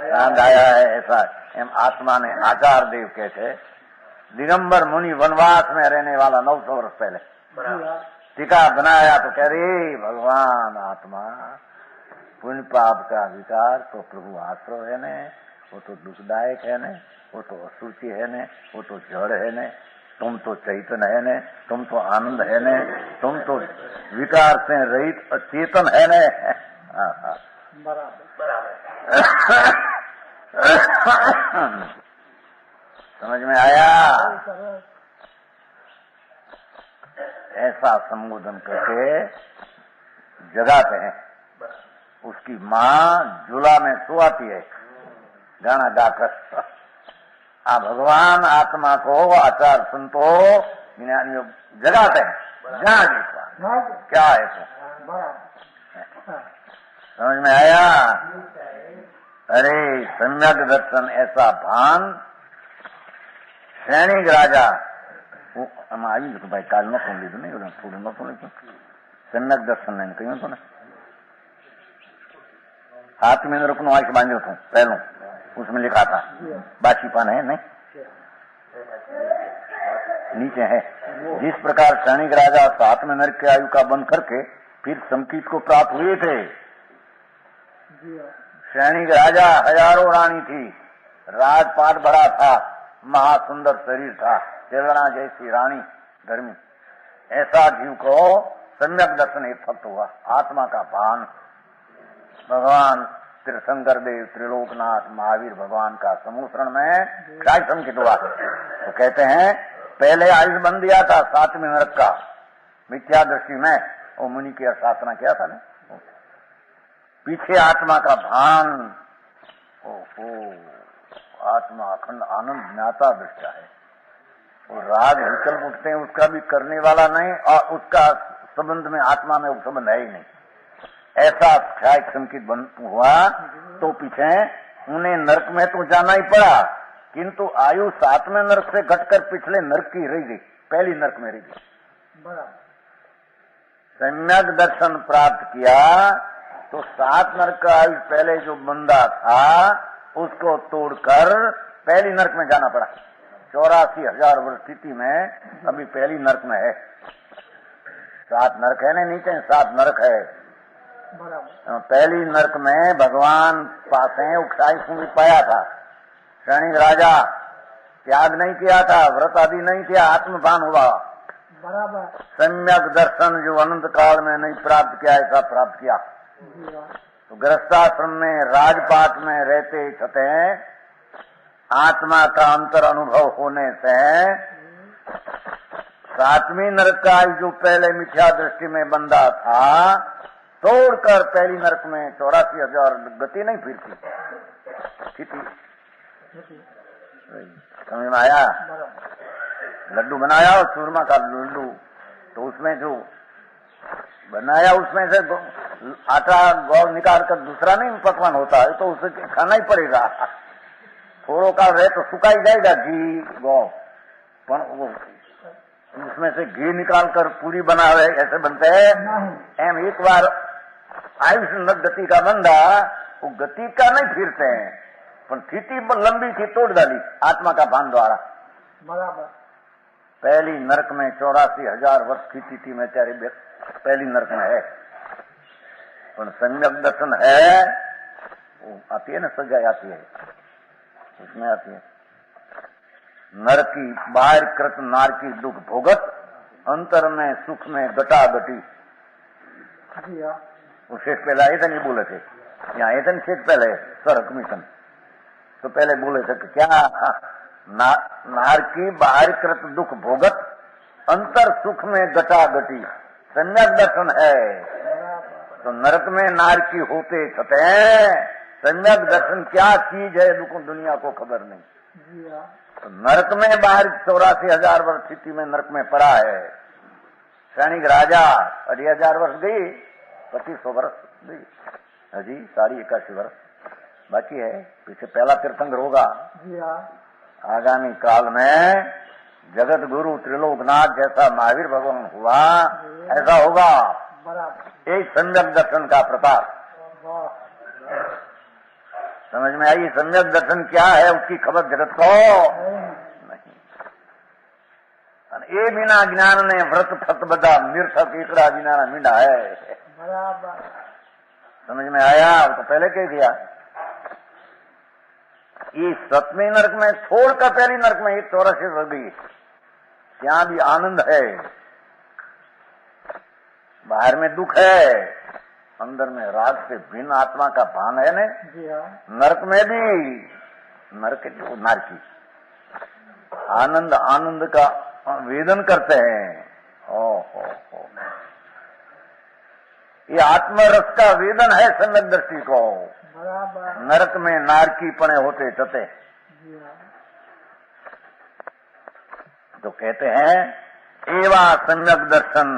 Speaker 3: चांद आया है, ऐसा एम आत्मा ने आचार देव के थे। दिगंबर मुनि वनवास में रहने वाला 900 वर्ष पहले टीका बनाया तो कह रही भगवान आत्मा पुण्य पाप का विकार तो प्रभु आश्रय है ने, वो तो दुखदायक है ने, वो तो अशुचि है ने, वो तो जड़ है ने, तुम तो चैतन्य है ने, तुम तो आनंद है ने, तुम तो विकार से रहित अचेतन है ने। समझ में आया? ऐसा संबोधन करके जगाते हैं। उसकी माँ झूला में सुआती है गाना गाकर। भगवान आत्मा को आचार संतो ज्ञानियों जगाते हैं। जाग क्या है तो समझ में आया? अरे सम्यक दर्शन ऐसा भान सैनिक राजा આવી ગયું ભાઈ કાલ નતું લીધું નહીં થોડું નતું લીધું सम्यक दर्शन ने કહ્યું હતું ને हाथ में रुकनो आंख बांधो था पहले उसमें लिखा था बाकी पान है नहीं नीचे है। जिस प्रकार सैनिक राजा 7 में नरक की आयु का बंद करके फिर समकीत को प्राप्त हुए थे। सैनिक राजा हजारों रानी थी, राजपाट बड़ा था, महासुंदर शरीर था, चेलना जैसी रानी धर्मी। ऐसा जीव को सम्यक दर्शन एक फक्त हुआ, आत्मा का भान। भगवान त्रिशंकर देव त्रिलोकनाथ महावीर भगवान का समूसरण में क्या संकित हुआ तो कहते हैं पहले आयुष बंद दिया था 7 में नरक का मिथ्या दृष्टि में, वो मुनि की शासना किया था ना। पीछे आत्मा का भान, ओहो आत्मा अखंड आनंद ज्ञाता दृष्टा है। वो राग विकल्प उठते हैं उसका भी करने वाला नहीं और उसका संबंध में आत्मा में वो संबंध है ही नहीं। ऐसा ख्याल संकित हुआ तो पीछे उन्हें नरक में तो जाना ही पड़ा, किंतु आयु 7 में नरक से घटकर पिछले नरक की रह गई, पहली नरक में रह गई। सम्यक दर्शन प्राप्त किया तो 7 नरक का आयु पहले जो बंदा था उसको तोड़कर पहली नरक में जाना पड़ा। 84,000 वर्ष स्थिति में अभी पहली नरक में है। 7 नरक है ना, नीचे 7 नरक है। पहली नरक में भगवान पास उक्षाई भी पाया था। सैनिक राजा त्याग नहीं किया था, व्रत आदि नहीं किया, आत्मभान हुआ। सम्यक दर्शन जो अनंत काल में नहीं प्राप्त किया ऐसा प्राप्त किया। तो गृहस्थाश्रम में राजपाट में रहते छते आत्मा का अंतर अनुभव होने से 7वीं नरक का जो पहले मिथ्या दृष्टि में बंदा था तोड़कर पहली नरक में 84,000 गति नहीं फिरती थी। समझ में आया? लड्डू बनाया और चूरमा का लड्डू, तो उसमें जो बनाया उसमें से आटा गौ निकाल कर दूसरा नहीं पकवान होता है तो उसे खाना ही पड़ेगा। थोड़ो काल रहे तो सुखा ही जाएगा घी गौ, पर वो उसमें से घी निकाल कर पूरी बनावे ऐसे बनते हैं। एम एक बार आयुष गति का बंदा वो गति का नहीं फिरते हैं, पर स्थिति लंबी थी तोड़ डाली आत्मा का भान द्वारा।
Speaker 4: बराबर
Speaker 3: पहली नरक में 84,000 वर्ष की स्थिति में तेरे पहली नरक में है, पर सम्यक दर्शन है वो आती है ना, सजाई आती है उसमें आती है। नर की बाहर कृत नार की दुख भोगत अंतर में सुख में गटा गटी। वो शेष पहले आए थे नहीं बोले थे, यहाँ आए थे ना शेष पहले सर कमीशन तो पहले बोले थे कि क्या नार की बाहर कृत दुख भोगत अंतर सुख में गटा गटी सम्यक दर्शन है। तो नरक में नार की होते छते सम्यक दर्शन क्या चीज है दुनिया को खबर नहीं। तो नरक में बाहर 84,000 वर्ष स्थिति में नरक में पड़ा है। सैनिक राजा 80,000 वर्ष गई, 2500 वर्ष गई, अजी 81 वर्ष बाकी है। पीछे पहला तीर्थंकर होगा आगामी काल में। जगत गुरु त्रिलोकनाथ जैसा महावीर भगवान हुआ ऐसा होगा। एक सम्यक दर्शन का प्रताप। समझ में आई? सम्यक दर्शन क्या है उसकी खबर जगत को नहीं। ये बिना ज्ञान ने व्रत फत बदा निरर्थक एकड़ा बिना मींडा है।
Speaker 4: बराबर
Speaker 3: समझ में आया? वो तो पहले कह दिया। ये सतवें नरक में छोड़कर पहली नरक में एक चौरासी रह गई, ત્યાં भी आनंद है, बाहर में दुख है, अंदर में राग से भिन्न आत्मा का भान है न।
Speaker 4: जी हाँ।
Speaker 3: नरक में भी नरक जो नारकी आनंद आनंद का वेदन करते हैं। ओहो ये आत्मरस का वेदन है सम्यक दृष्टि को।
Speaker 4: बराबर
Speaker 3: नरक में नारकी पने होते चते।
Speaker 4: जी हाँ।
Speaker 3: तो कहते हैं एवा सम्यक दर्शन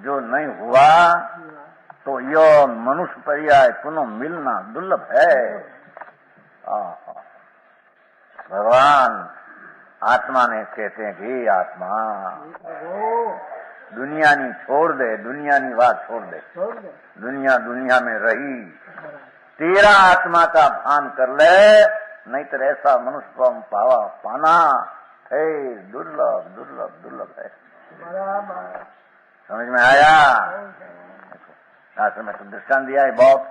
Speaker 3: जो नहीं हुआ
Speaker 4: जी हाँ।
Speaker 3: तो यह मनुष्य पर्याय पुनः मिलना दुर्लभ है। भगवान आत्मा ने कहते हैं कि आत्मा
Speaker 4: प्रभु
Speaker 3: दुनिया नहीं छोड़ दे, दुनिया नहीं बात छोड़ दे,
Speaker 4: छोड़ दे।
Speaker 3: दुनिया दुनिया में रही,
Speaker 4: बराबर
Speaker 3: तेरा आत्मा का भान कर ले, नहीं तो ऐसा मनुष्य पावा पाना है दुर्लभ दुर्लभ दुर्लभ है।
Speaker 4: बराबर
Speaker 3: समझ में आया? शास्त्र में तो दृष्टांत दिया है बहुत।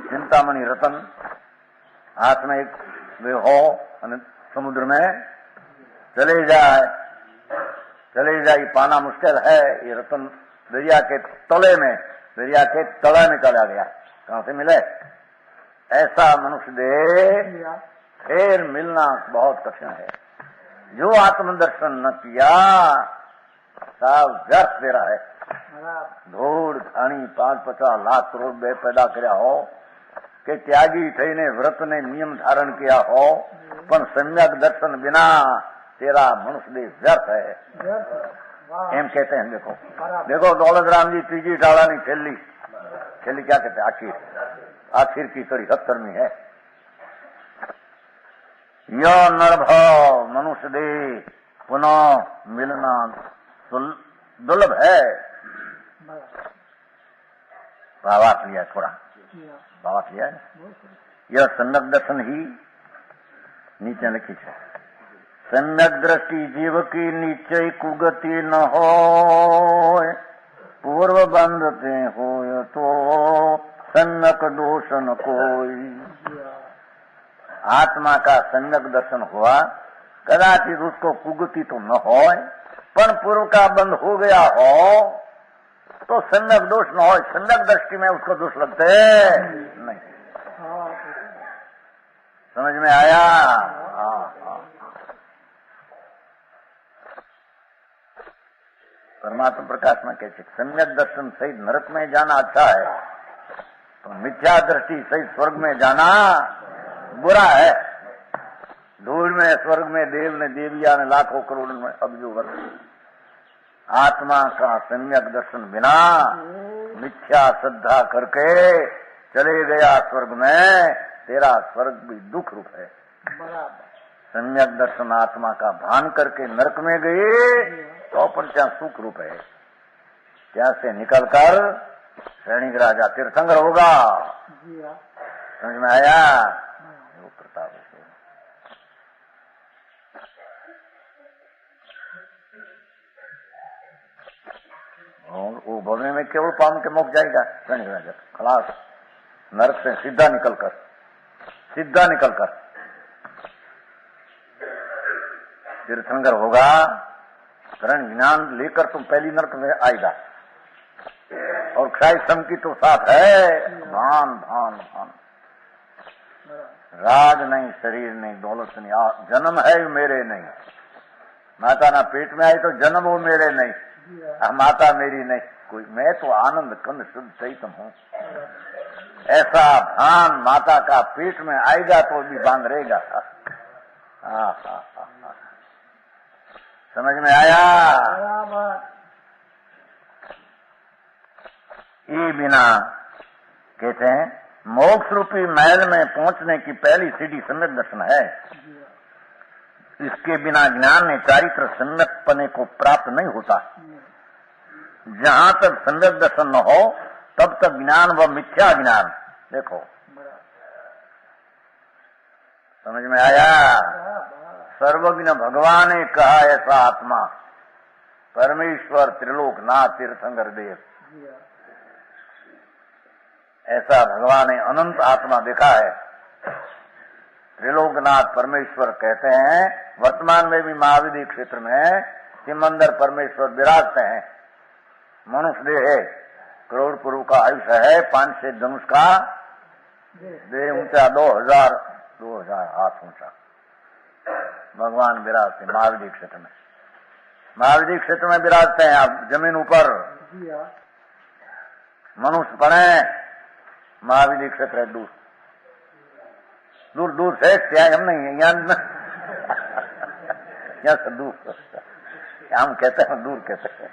Speaker 3: चिंतामणि रतन हाथ में एक वे हो समुद्र में चले जाए पाना मुश्किल है। ये रतन दरिया के तले में चला गया। कहां से मिले? ऐसा मनुष्य दे
Speaker 4: जी हाँ।
Speaker 3: फिर मिलना बहुत कठिन है। जो आत्मदर्शन न किया सब व्यर्थ दे रहा है।
Speaker 4: बराबर
Speaker 3: धूड़ घाणी 5-50 लाख करोड़ बे पैदा કર્યા हो કે ત્યાગી થઈને વ્રતને નિયમ ધારણ किया हो, પણ सम्यक दर्शन बिना तेरा मनुष्य देह व्यर्थ है।
Speaker 4: वाह
Speaker 3: एम कहते हैं। देखो
Speaker 4: बराबर
Speaker 3: देखो दौलतराम जी तीजी डालानी छेली क्या कहते हैं? आखिर की कड़ी 70वीं है। यो नरभाव मनुष्य देह पुनः मिलना दुर्लभ है।
Speaker 4: बराबर
Speaker 3: भावार्थ लिया थोड़ा,
Speaker 4: जी हाँ।
Speaker 3: भावार्थ लिया है।
Speaker 4: बहुत सही।
Speaker 3: यह सम्यक दर्शन ही नीचे लिखी है। सम्यक दृष्टि जीव की नीचे कुगति न हो, पूर्व बंधते हो तो सम्यक दोष न कोई।
Speaker 4: जी हाँ।
Speaker 3: आत्मा का सम्यक दर्शन हुआ, कदाचित उसको कुगति तो न हो, पर पूर्व का बंध हो गया हो तो सम्यक दोष न हो। सम्यक दृष्टि में उसको दोष लगते नहीं।
Speaker 4: हाँ
Speaker 3: समझ में आया? हाँ। परमात्मा प्रकाश में कहते सम्यक दर्शन सहित नरक में जाना अच्छा है, तो मिथ्या दृष्टि सहित स्वर्ग में जाना बुरा है। धूल में स्वर्ग में देव ने देविया ने लाखों करोड़ में अब्जो वर्ष। आत्मा का सम्यक दर्शन बिना मिथ्या श्रद्धा करके चले गया स्वर्ग में, तेरा स्वर्ग भी दुख रूप है।
Speaker 4: बराबर
Speaker 3: सम्यक दर्शन आत्मा का भान करके नरक में गए तो अपन क्या सुख रूप है। क्या से निकलकर श्रेणी राजा तीर्थंकर होगा।
Speaker 4: जी हाँ।
Speaker 3: समझ में आया? वो प्रताप है। और वो भवने में केवल पाम के मुख जाएगा श्रेणी राजा खलास। नरक से सीधा निकलकर तीर्थंकर होगा। करण ज्ञान लेकर तुम पहली नरक में आएगा। और क्षय सम की तो साथ है भान भान भान। राज नहीं, शरीर नहीं, दौलत नहीं, जन्म है मेरे नहीं। माता ना पेट में आई तो जन्म वो मेरे नहीं, माता मेरी नहीं कोई। मैं तो आनंद कंद शुद्ध चैतन्य हूँ। ऐसा भान माता का पेट में आएगा तो भी बांध रहेगा। समझ में आया?
Speaker 4: बराबर
Speaker 3: ये बिना कहते हैं मोक्ष रूपी महल में पहुंचने की पहली सीढ़ी सम्यक दर्शन है। इसके बिना ज्ञान ने चारित्र सम्यक पने को प्राप्त नहीं होता। जहां तक सम्यक दर्शन न हो तब तक ज्ञान व मिथ्या ज्ञान। देखो समझ में आया?
Speaker 4: बराबर।
Speaker 3: सर्वज्ञ भगवान ने कहा ऐसा आत्मा, परमेश्वर त्रिलोकनाथ तीर्थंकर देव,
Speaker 4: जी हाँ।
Speaker 3: ऐसा भगवान ने अनंत आत्मा देखा है। त्रिलोकनाथ परमेश्वर कहते हैं। वर्तमान में भी महाविधि क्षेत्र में सिमंदर परमेश्वर विराजते हैं। मनुष्य देह है, करोड़ पुरु का आयुष्य है, 5 से धनुष का देह ऊंचा, 2000 हाथ ऊंचा भगवान विराजते महाविधि क्षेत्र में। महाविधि क्षेत्र में विराजते हैं। आप जमीन ऊपर
Speaker 4: जी हाँ।
Speaker 3: मनुष्य पड़े, महाविधि क्षेत्र है दूर दूर दूर से, क्या हम नहीं है यहाँ से दूर, हम कहते हैं दूर, कहते हैं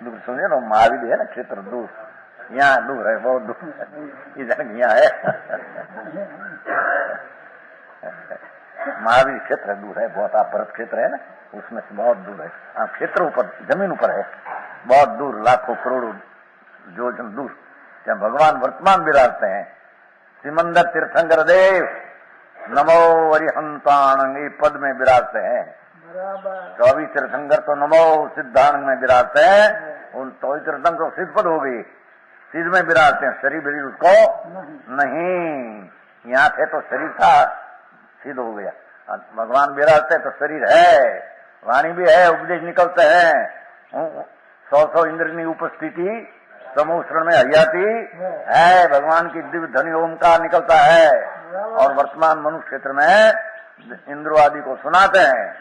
Speaker 3: दूर। सुनिए ना, महाविधि है ना क्षेत्र दूर, यहाँ दूर है, बहुत दूर, इधर यहाँ है महावीर क्षेत्र दूर है बहुत। आप भरत क्षेत्र है ना, उसमें से बहुत दूर है। आप क्षेत्र ऊपर, जमीन ऊपर है, बहुत दूर, लाखों करोड़ों योजन दूर, जहाँ भगवान वर्तमान विराजते हैं। सिमंदर तीर्थंकर देव नमो अरिहंतान ये पद में विराजते हैं।
Speaker 4: बराबर।
Speaker 3: 24 तीर्थंकर तो नमो सिद्धांग में विराजते हैं। उन 24 तीर्थंकर सिद्ध पद हो गई, सिद्ध में विराजते हैं। शरीर भी उसको नहीं, यहाँ थे तो शरीर था, सिद्ध हो गया। भगवान विराजते तो शरीर है, वाणी भी है, उपदेश निकलते हैं। 100 इंद्र की उपस्थिति समूह शरण में हरियाती है। भगवान की दिव्य ध्वनि ओमकार निकलता है और वर्तमान मनुष्य क्षेत्र में इंद्रो आदि को सुनाते हैं।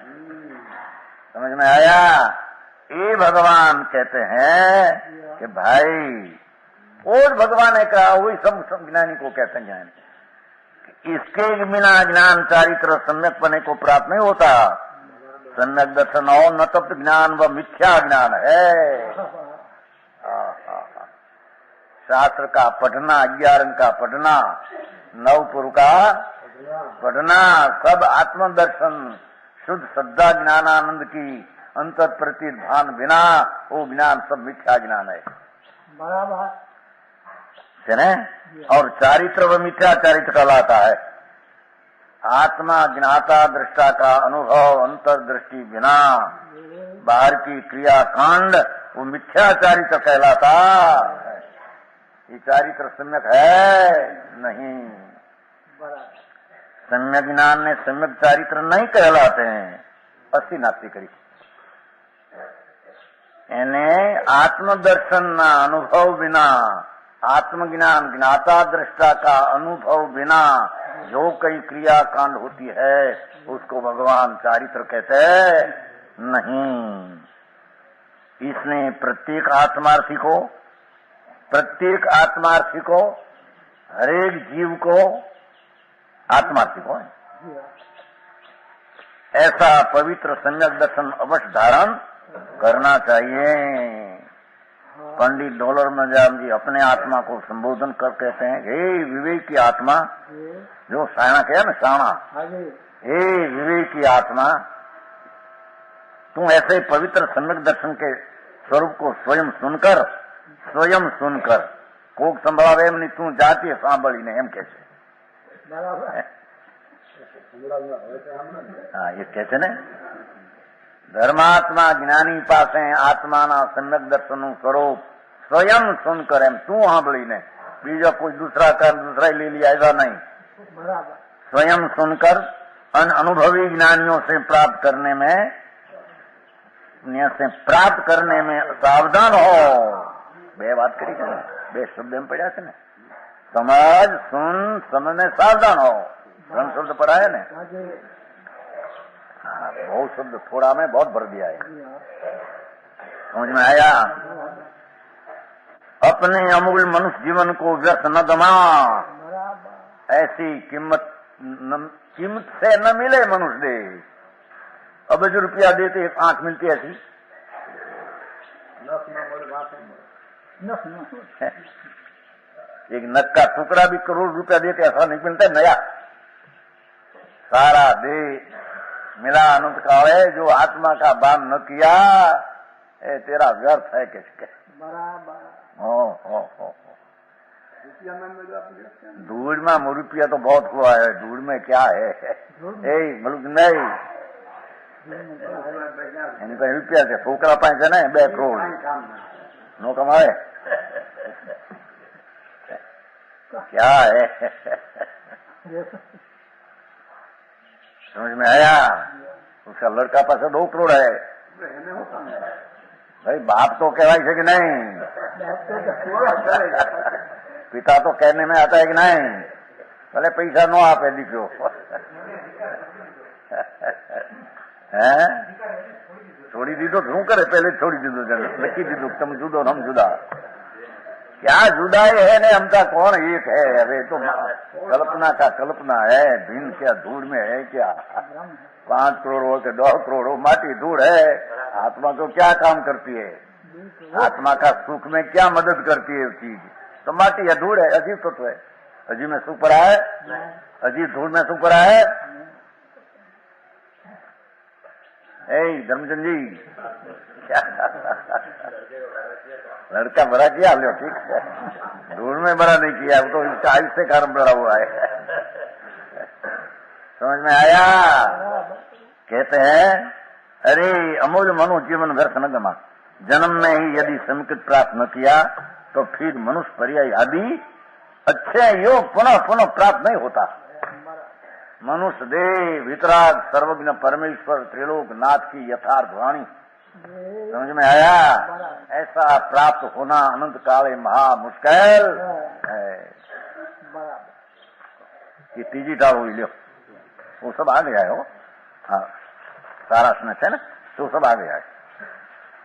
Speaker 3: समझ में आया? ये भगवान कहते हैं कि भाई और भगवान है का, वही सब ज्ञानी को कहते हैं ज्ञानी। इसके बिना ज्ञान चारित्र सम्यक पने को प्राप्त नहीं होता। सम्यक दर्शन और न तप्त ज्ञान व मिथ्या ज्ञान है। शास्त्र का पढ़ना, 11 अंग का पढ़ना, 9 पुर का पढ़ना, सब आत्मदर्शन शुद्ध श्रद्धा ज्ञानानंद की अंतर प्रति भान बिना वो ज्ञान सब मिथ्या ज्ञान है।
Speaker 4: बराबर।
Speaker 3: और चारित्र व मिथ्या चारित्र कहलाता है। आत्मा ज्ञाता दृष्टा का अनुभव अंतर्दृष्टि बिना बाहर की क्रिया कांड वो मिथ्या चारित्र कहलाता है। ये चारित्र सम्यक है नहीं।
Speaker 4: बराबर।
Speaker 3: सम्यक ज्ञान ने सम्यक चारित्र नहीं कहलाते हैं। 80 नास्तिकरी यानी आत्मदर्शन न अनुभव बिना, आत्मज्ञान ज्ञाता दृष्टा का अनुभव बिना जो कई क्रिया कांड होती है उसको भगवान चारित्र कहते नहीं। इसने प्रत्येक आत्मार्थी को हरेक जीव को आत्मार्थी को ऐसा पवित्र सम्यक दर्शन अवश्य धारण करना चाहिए। पंडित डॉलर मजाम जी अपने आत्मा को संबोधन कर कहते हैं, हे विवेक की आत्मा, जो सायणा कहा ना साणा, हे विवेक की आत्मा, तू ऐसे पवित्र सम्यक दर्शन के स्वरूप को स्वयं सुनकर कोक संभळावे एम नहीं, तू जाती सांभळी ने एम कैसे। हाँ, ये कहते ने धर्मात्मा ज्ञानी पासे आत्मा ना सम्यक दर्शन स्वरूप स्वयं सुनकर एम तू सांभळी ने, बीजा कोई दूसरा कर दूसरा ही ले लिया ऐसा नहीं। स्वयं सुनकर अनुभवी ज्ञानियों से प्राप्त करने में सावधान हो। बे बात करी है, बे शब्द में पढ़ा थे ना, समझ सुन समझने सावधान हो। रंग शब्द पढ़ा है ना, हाँ, बहुत शब्द थोड़ा में बहुत भर दिया है। समझ में आया? अपने अमूल्य मनुष्य जीवन को व्यर्थ न दमा। ऐसी कीमत से न मिले मनुष्य दे। अब जो रुपया देते 8 मिलती ऐसी एक नक का टुकड़ा भी करोड़ रुपया देते ऐसा नहीं मिलता नया। सारा दे मिला अनंत काले, जो आत्मा का बान न किया तेरा व्यर्थ है किसके। धूड़ में रुपया तो बहुत हुआ है, धूड़ में क्या है? मुल्क नहीं रुपया से छोकरा पास है 2 करोड़ नो कमाए क्या है? समझ में आया? उसका लड़का पास 2 करोड़ है भाई, बाप तो कहवाई है कि नहीं? पिता तो कहने में आता है कि नहीं? भले पैसा नो आपे दीकरो है छोड़ी दीदो शू करे? पहले छोड़ी दीदो जन लखी दीदो तुम जुदो हम जुदा। क्या जुदाई है ने हमका कौन एक है? अरे तो कल्पना का कल्पना है, भिन्न क्या धूड़ में है क्या? 5 करोड़ हो के 2 करोड़ हो, माटी धूड़ है। आत्मा तो क्या काम करती है? आत्मा का सुख में क्या मदद करती है चीज? तो माटी या धूड़ है, अजीब तत्व है। अजीब में सुख पड़ा है, अजीब धूड़ में सुख पड़ा है। धर्मचंद जी क्या लड़का बड़ा किया लो, ठीक है, धूड़ में बड़ा नहीं किया, वो तो इसका आयुष से कारण बड़ा हुआ है। समझ में आया? कहते हैं अरे अमूल्य मनु जीवन व्यर्थ न गमा, जन्म में ही यदि समुचित प्राप्त न किया तो फिर मनुष्य पर्याय आदि अच्छे योग पुनः पुनः प्राप्त नहीं होता। मनुष्य देव वितराग सर्वज्ञ परमेश्वर त्रिलोक नाथ की यथार्थ वाणी समझ में आया? ऐसा प्राप्त होना अनंत काले महा मुश्किल है। ये तीजी डाल हुई लो, वो सब आ गया है। वो हाँ सारा सुना है ना, तो सब आ गया है।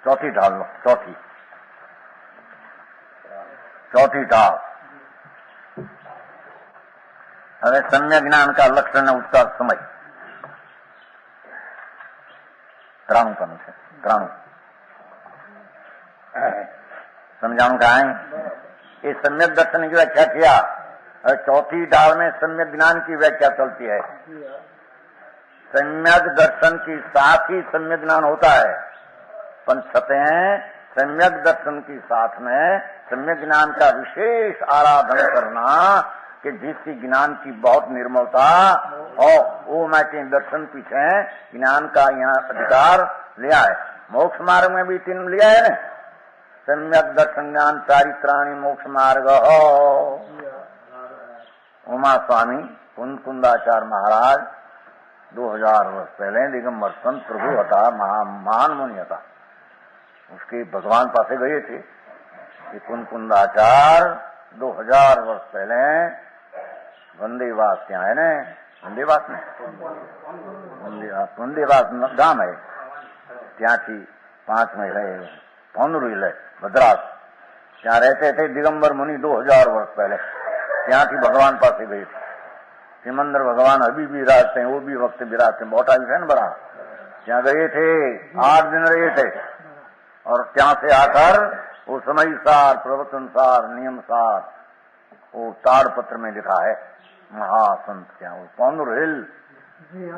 Speaker 3: चौथी ढाल लो, चौथी ढाल। હવે सम्य ज्ञान का लक्षण उसका समय 93 करने से 93 समझाणु का है। ये सम्यक दर्शन की व्याख्या किया और चौथी ढाल में सम्यक ज्ञान की व्याख्या चलती है। सम्यक दर्शन के साथ ही सम्यक ज्ञान होता है, पंचते हैं सम्यक दर्शन के साथ में सम्यक ज्ञान का विशेष आराधन करना कि जिसकी ज्ञान की बहुत निर्मलता और वो मैं के दर्शन पीछे ज्ञान का यहाँ अधिकार लिया है। मोक्ष मार्ग में भी 3 लिया है ना, सम्यक दर्शन ज्ञान चारित्राणी मोक्ष मार्ग। उमा स्वामी कुंदाचार्य महाराज 2000 वर्ष पहले दिगंबर संत प्रभु था, महान मुनि था, उसके भगवान पासे गए थे कि कुंदाचार्य 2000 वर्ष पहले वंदेवास क्या है ना, वंदेवास में वंदेवास गांव है, ત્યાં થી 5 મહિલા પૌનરુઈ લે મદ્રાસ, ત્યાં रहते थे दिगंबर मुनि 2000 वर्ष पहले। ત્યાં થી भगवान पास गए थे। सिमंदर भगवान अभी भी विराजते हैं, वो भी वक्त विराजते हैं, बहुत आयु है ना बड़ा। ત્યાં गए थे, 8 दिन रहे थे और ત્યાં से आकर वो समय सार प्रवचन सार नियम सार वो ताड़पत्र में लिखा है। महासंत क्या वो पौंदुर हिल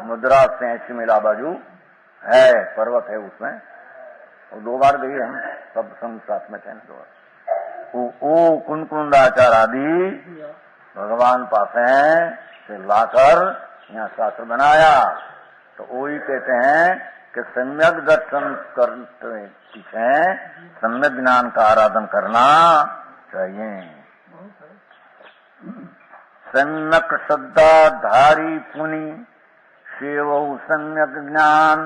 Speaker 3: मद्रास से 80 मील बाजू है, पर्वत है उसमें। वो 2 बार गई हम सब संग साथ में थे 2 बार। वो कुंदाचार आदि भगवान पास से लाकर यहाँ शास्त्र बनाया। तो वही कहते हैं कि सम्यक दर्शन करते पीछे सम्यक ज्ञान का आराधन करना चाहिए। सम्यक श्रद्धा धारी पुनि सेव सम्यक ज्ञान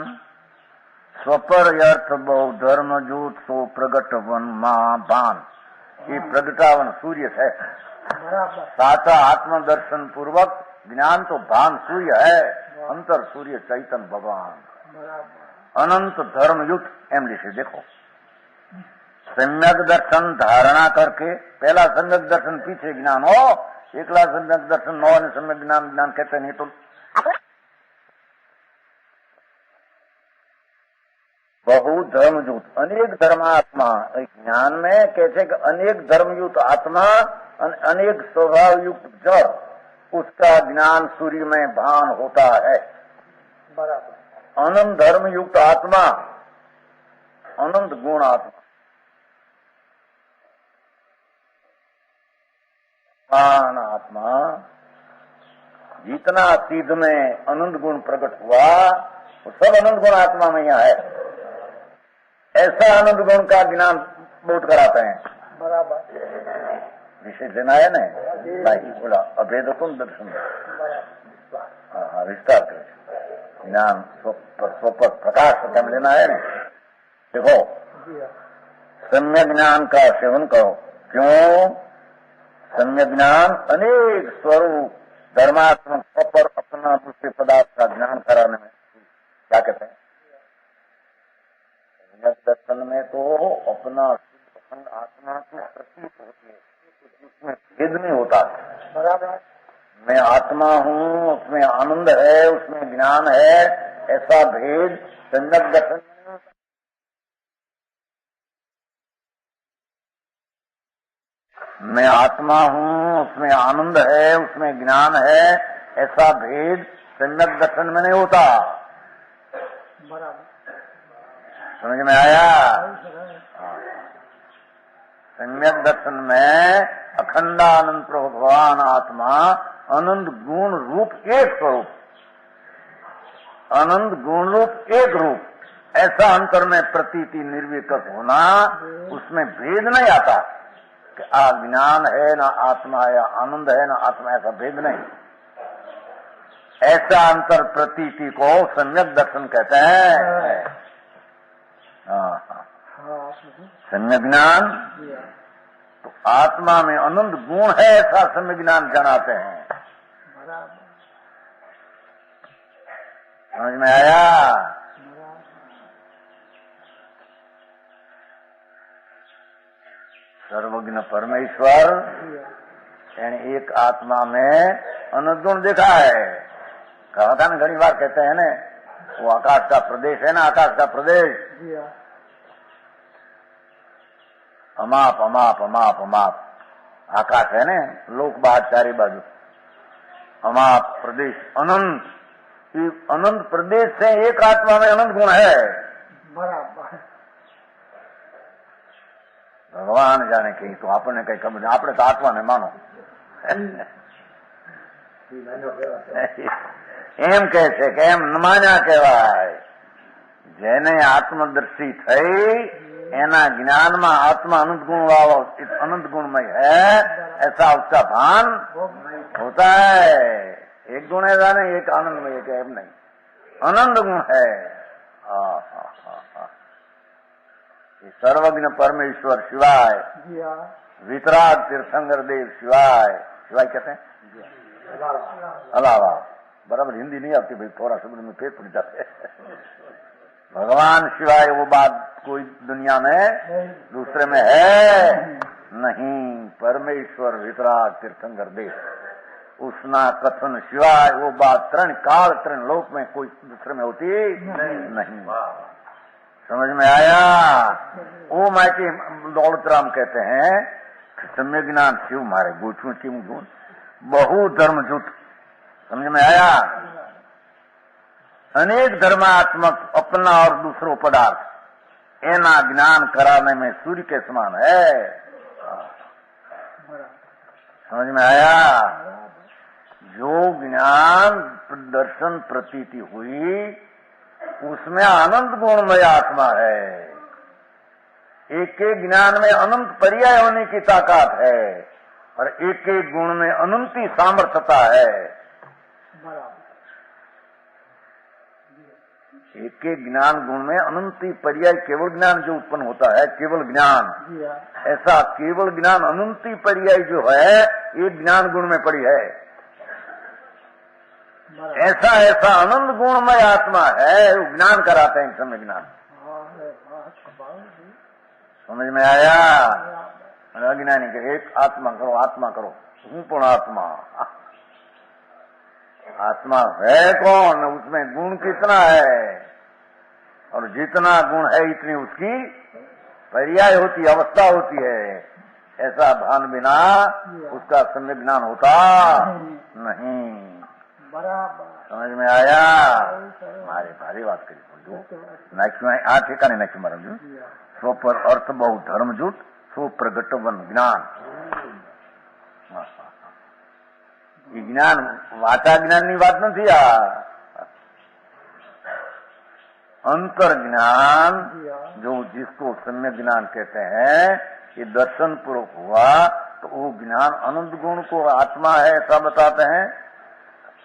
Speaker 3: स्वपर अर्थ बहु धर्म जोत सो प्रगट वन मां भान। ये प्रगटावन सूर्य है, साचा आत्मदर्शन पूर्वक ज्ञान तो भान सूर्य है, अंतर सूर्य चैतन्य भगवान अनंत धर्म युक्त एम लिखे। देखो सम्यक दर्शन धारणा करके, पहला सम्यक दर्शन पीछे ज्ञान हो, एकला सम्यक दर्शन नौ सम्यक ज्ञान कहते नहीं। तो बहु धर्मयुत अनेक धर्मात्मा ज्ञान में कहते कि अनेक धर्मयुक्त आत्मा अनेक स्वभाव युक्त जड़, उसका ज्ञान सूर्य में भान होता है। अनंत धर्म युक्त आत्मा, अनंत गुण आत्मा, महान आत्मा जितना सिद्ध में अनंत गुण प्रकट हुआ वो सब अनंत गुण आत्मा में यहाँ है। ऐसा अनंत गुण का ज्ञान बोध कराते हैं।
Speaker 4: बराबर
Speaker 3: विशेष लेना है ना भाई, बोला अभेद तुम दर्शन विस्तार कर ज्ञान स्वपर प्रकाश क्या लेना है ना। देखो सम्यक ज्ञान का सेवन करो। क्यों? सम्यक ज्ञान अनेक स्वरूप धर्मात्मक स्वपर अपना दूसरे पदार्थ का ज्ञान कराने में क्या कहते हैं? सम्यक दर्शन में तो अपना आत्मा की प्रतीत होती है, उसमें भेद नहीं होता।
Speaker 4: बराबर
Speaker 3: मैं आत्मा हूँ, उसमें आनंद है, उसमें ज्ञान है, ऐसा भेद सम्यक दर्शन में नहीं होता। मैं आत्मा हूँ, उसमें आनंद है, उसमें ज्ञान है, ऐसा भेद सम्यक दर्शन में नहीं होता।
Speaker 4: बराबर
Speaker 3: समझ में आया? सम्यक दर्शन में अखंडानंद प्रभु भगवान आत्मा अनंत गुण रूप एक स्वरूप, अनंत गुण रूप एक रूप, ऐसा अंतर में प्रतीति निर्विकल्प होना, उसमें भेद नहीं आता कि ज्ञान है ना आत्मा है, आनंद है ना आत्मा, ऐसा भेद नहीं। ऐसा अंतर प्रतीति को सम्यक दर्शन कहते हैं। सम्यक ज्ञान तो आत्मा में अनंत गुण है, ऐसा सम्यक ज्ञान जनाते हैं।
Speaker 4: बराबर
Speaker 3: समझ में आया? सर्वज्ञ परमेश्वर यानी एक आत्मा में अनंत गुण देखा है। कहा था ना, घनी बार कहते हैं ना, वो आकाश का प्रदेश है ना, आकाश का प्रदेश अमाप अमाप अमाप अमाप आकाश है ना, लोक बाहर चारे बाजू अमाप प्रदेश अनंत, अनंत प्रदेश से एक आत्मा में अनंत गुण है।
Speaker 4: बराबर
Speaker 3: भगवान जाने कहीं तो आपने कहीं खबर, आपने तो आत्मा ने मानो એમ કહે છે કે એમ ન માન્યા કહેવાય। જેને આત્મદર્શી થઈ એના જ્ઞાનમાં આત્मा अनंत गुण वाला अनंत गुणमय है, ऐसा उसका भान होता है। एक गुण है जाने, एक आनंदमय, एक एम नहीं, अनंत गुण है। सर्वज्ञ परमेश्वर शिवाय, वितराग तीर्थंकर देव शिवाय, शिवाय कहते हैं अलावा। बराबर हिंदी नहीं आती भाई, थोड़ा शब्द में फेर पड़ जाते। भगवान शिवाय वो बात कोई दुनिया में दूसरे में है नहीं। परमेश्वर वितराग तीर्थंकर देव, उसना कथन शिवाय वो बात तरण काल तरण लोक में कोई दूसरे में होती नहीं। समझ में आया? वो मायके दौलतराम कहते हैं सम्यक ज्ञान शिव मारे गोचू शिव गुण बहु धर्म जुट। समझ में आया? अनेक धर्मात्मक अपना और दूसरों पदार्थ एना ज्ञान कराने में सूर्य के समान है। समझ में आया? जो ज्ञान दर्शन प्रतीति हुई उसमें अनंत गुणमय आत्मा है। एक एक ज्ञान में अनंत पर्याय होने की ताकत है और एक एक गुण में अनंती सामर्थ्यता है। एक एक ज्ञान गुण में अनंती पर्याय, केवल ज्ञान जो उत्पन्न होता है केवल ज्ञान, ऐसा केवल ज्ञान अनंती पर्याय जो है एक ज्ञान गुण में पड़ी है। ऐसा ऐसा अनंत गुणमय आत्मा है, वो ज्ञान कराते हैं समय ज्ञान। समझ में आया? अज्ञानी के एक आत्मा करो, आत्मा करो, हूँ पूर्ण आत्मा। आत्मा है कौन? उसमें गुण कितना है और जितना गुण है इतनी उसकी पर्याय होती, अवस्था होती है। ऐसा भान बिना उसका सम्यक ज्ञान होता नहीं।
Speaker 4: बराबर
Speaker 3: समझ में आया? मारे भारी बात करी बोलो आ ठिकाने न मारो स्व पर अर्थ बहु धर्म जुट, स्व प्रगट वन ज्ञान। એ જ્ઞાન વાચા જ્ઞાનની વાત નથી, આ अंतर ज्ञान जो जिसको सम्यक ज्ञान कहते हैं, ये दर्शन पूर्वक हुआ तो वो ज्ञान अनंत गुण को आत्मा है ऐसा बताते हैं,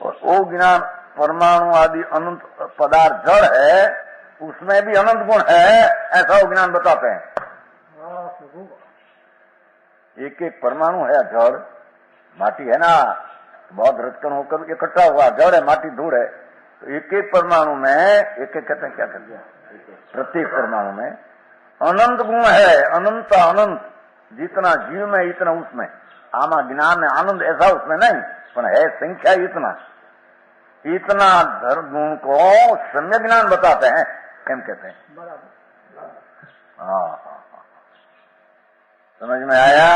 Speaker 3: और वो ज्ञान परमाणु आदि अनंत पदार्थ जड़ है उसमें भी अनंत गुण है ऐसा वो ज्ञान बताते हैं। एक एक परमाणु है जड़, माटी है ना, बहुत रचकन होकर इकट्ठा हुआ जड़ है, माटी धूड़ है, तो एक एक परमाणु में एक एक कहते हैं, क्या कर दिया, प्रत्येक परमाणु में अनंत गुण है, अनंत अनंत, जितना जीव में इतना उसमें, आमा ज्ञान में आनंद ऐसा उसमें नहीं, पर है संख्या इतना, इतना धर्म गुण को सम्यक ज्ञान बताते हैं, एम कहते हैं। हाँ, समझ में आया?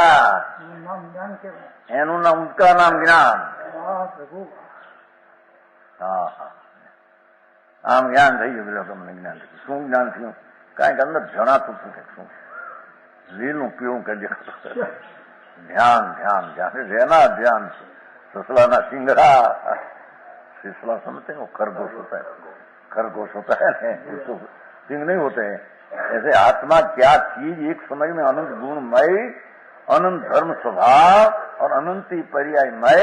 Speaker 3: एनु नाम, उसका नाम ज्ञान। हाँ हाँ, આમ જ્ઞાન થઈ ગયું, પેલો તમને જ્ઞાન થઈ ગયું. શું જ્ઞાન થયું? કાંઈક અંદર જણાતું હતું કે શું લીલું પીવું કે ધ્યાન ધ્યાન ધ્યાન રહેना ध्यान, ससलाना सिंगरा, सिसला समझते हो, खरगोश होता है, खरगोश होता है, तो सिंह नहीं होते हैं। ऐसे आत्मा क्या चीज, एक समझ में अनंत गुणमय, अनंत धर्म स्वभाव और अनंती पर्यायमय,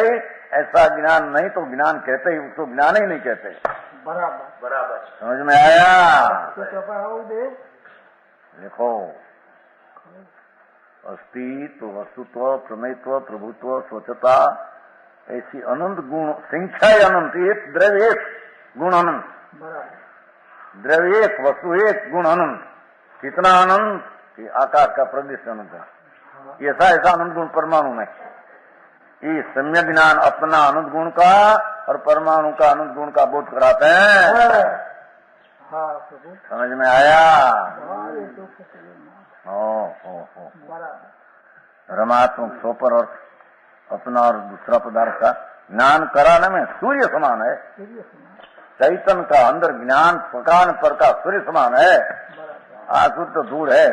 Speaker 3: ऐसा ज्ञान नहीं तो ज्ञान कहते ही, उसको ज्ञान ही नहीं कहते।
Speaker 4: बराबर
Speaker 3: बराबर, समझ में आया? देखो, अस्तित्व, वस्तुत्व, प्रमेयत्व, प्रभुत्व, स्वच्छता, ऐसी अनंत गुण, संख्या अनंत, एक द्रव्य एक गुण अनंत, द्रव्य एक वस्तु एक गुण अनंत, कितना अनंत कि आकाश का प्रदेश अनंत है, ऐसा ऐसा अनंत गुण परमाणु में। ये सम्यक ज्ञान अपना अनंत गुण का और परमाणु का अनंत गुण का बोध कराते हैं। समझ में आया? हो रमात्मक सोपर और अपना और दूसरा पदार्थ का ज्ञान कराने में सूर्य समान है, चैतन्य का अंदर ज्ञान प्रकाश पर का सूर्य समान है, आसुर तो दूर है।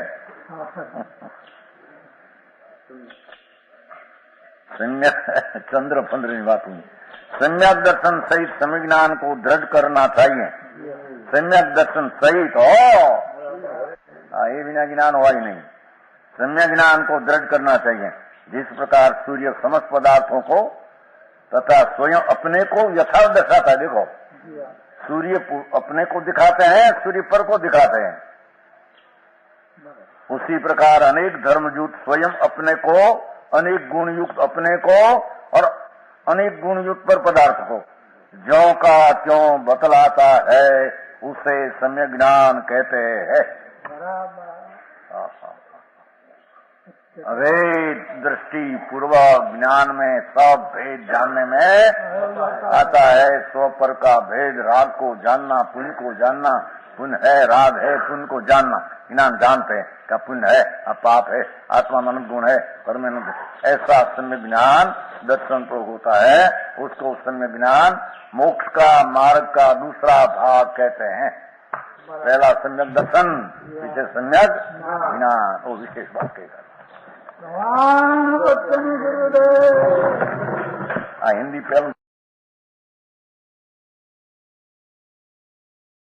Speaker 3: सम्यक चंद्र पंद्रह बात हुई, सम्यक दर्शन सहित सम्यक ज्ञान को दृढ़ करना चाहिए। सम्यक दर्शन सहित हो, ये बिना ज्ञान हुआ ही नहीं। सम्यक ज्ञान को दृढ़ करना चाहिए, जिस प्रकार सूर्य समस्त पदार्थों को तथा स्वयं अपने को यथार्थ दर्शाता है। देखो, सूर्य अपने को दिखाते हैं, सूर्य पर को दिखाते हैं, उसी प्रकार अनेक धर्मयुक्त स्वयं अपने को, अनेक गुण युक्त अपने को और अनेक गुण युक्त पर पदार्थ को ज्यों का त्यों बतलाता है, उसे सम्यक ज्ञान कहते हैं। अभेद दृष्टि पूर्वक ज्ञान में सब भेद जानने में आता है। स्व पर का भेद, राग को जानना, पुण्य को जानना, पुण्य है, राग है, पुण्य को जानना, ज्ञान जानते हैं क्या पुण्य है, पाप है, आत्मा अनंत गुण है, परमानंद, ऐसा सम्यक ज्ञान दर्शन तो होता है। उसको सम्यक ज्ञान मोक्ष का मार्ग का दूसरा भाग कहते हैं। पहला सम्यक दर्शन, पीछे सम्यक ज्ञान, वो विशेष बात कहेगा। हिंदी पहले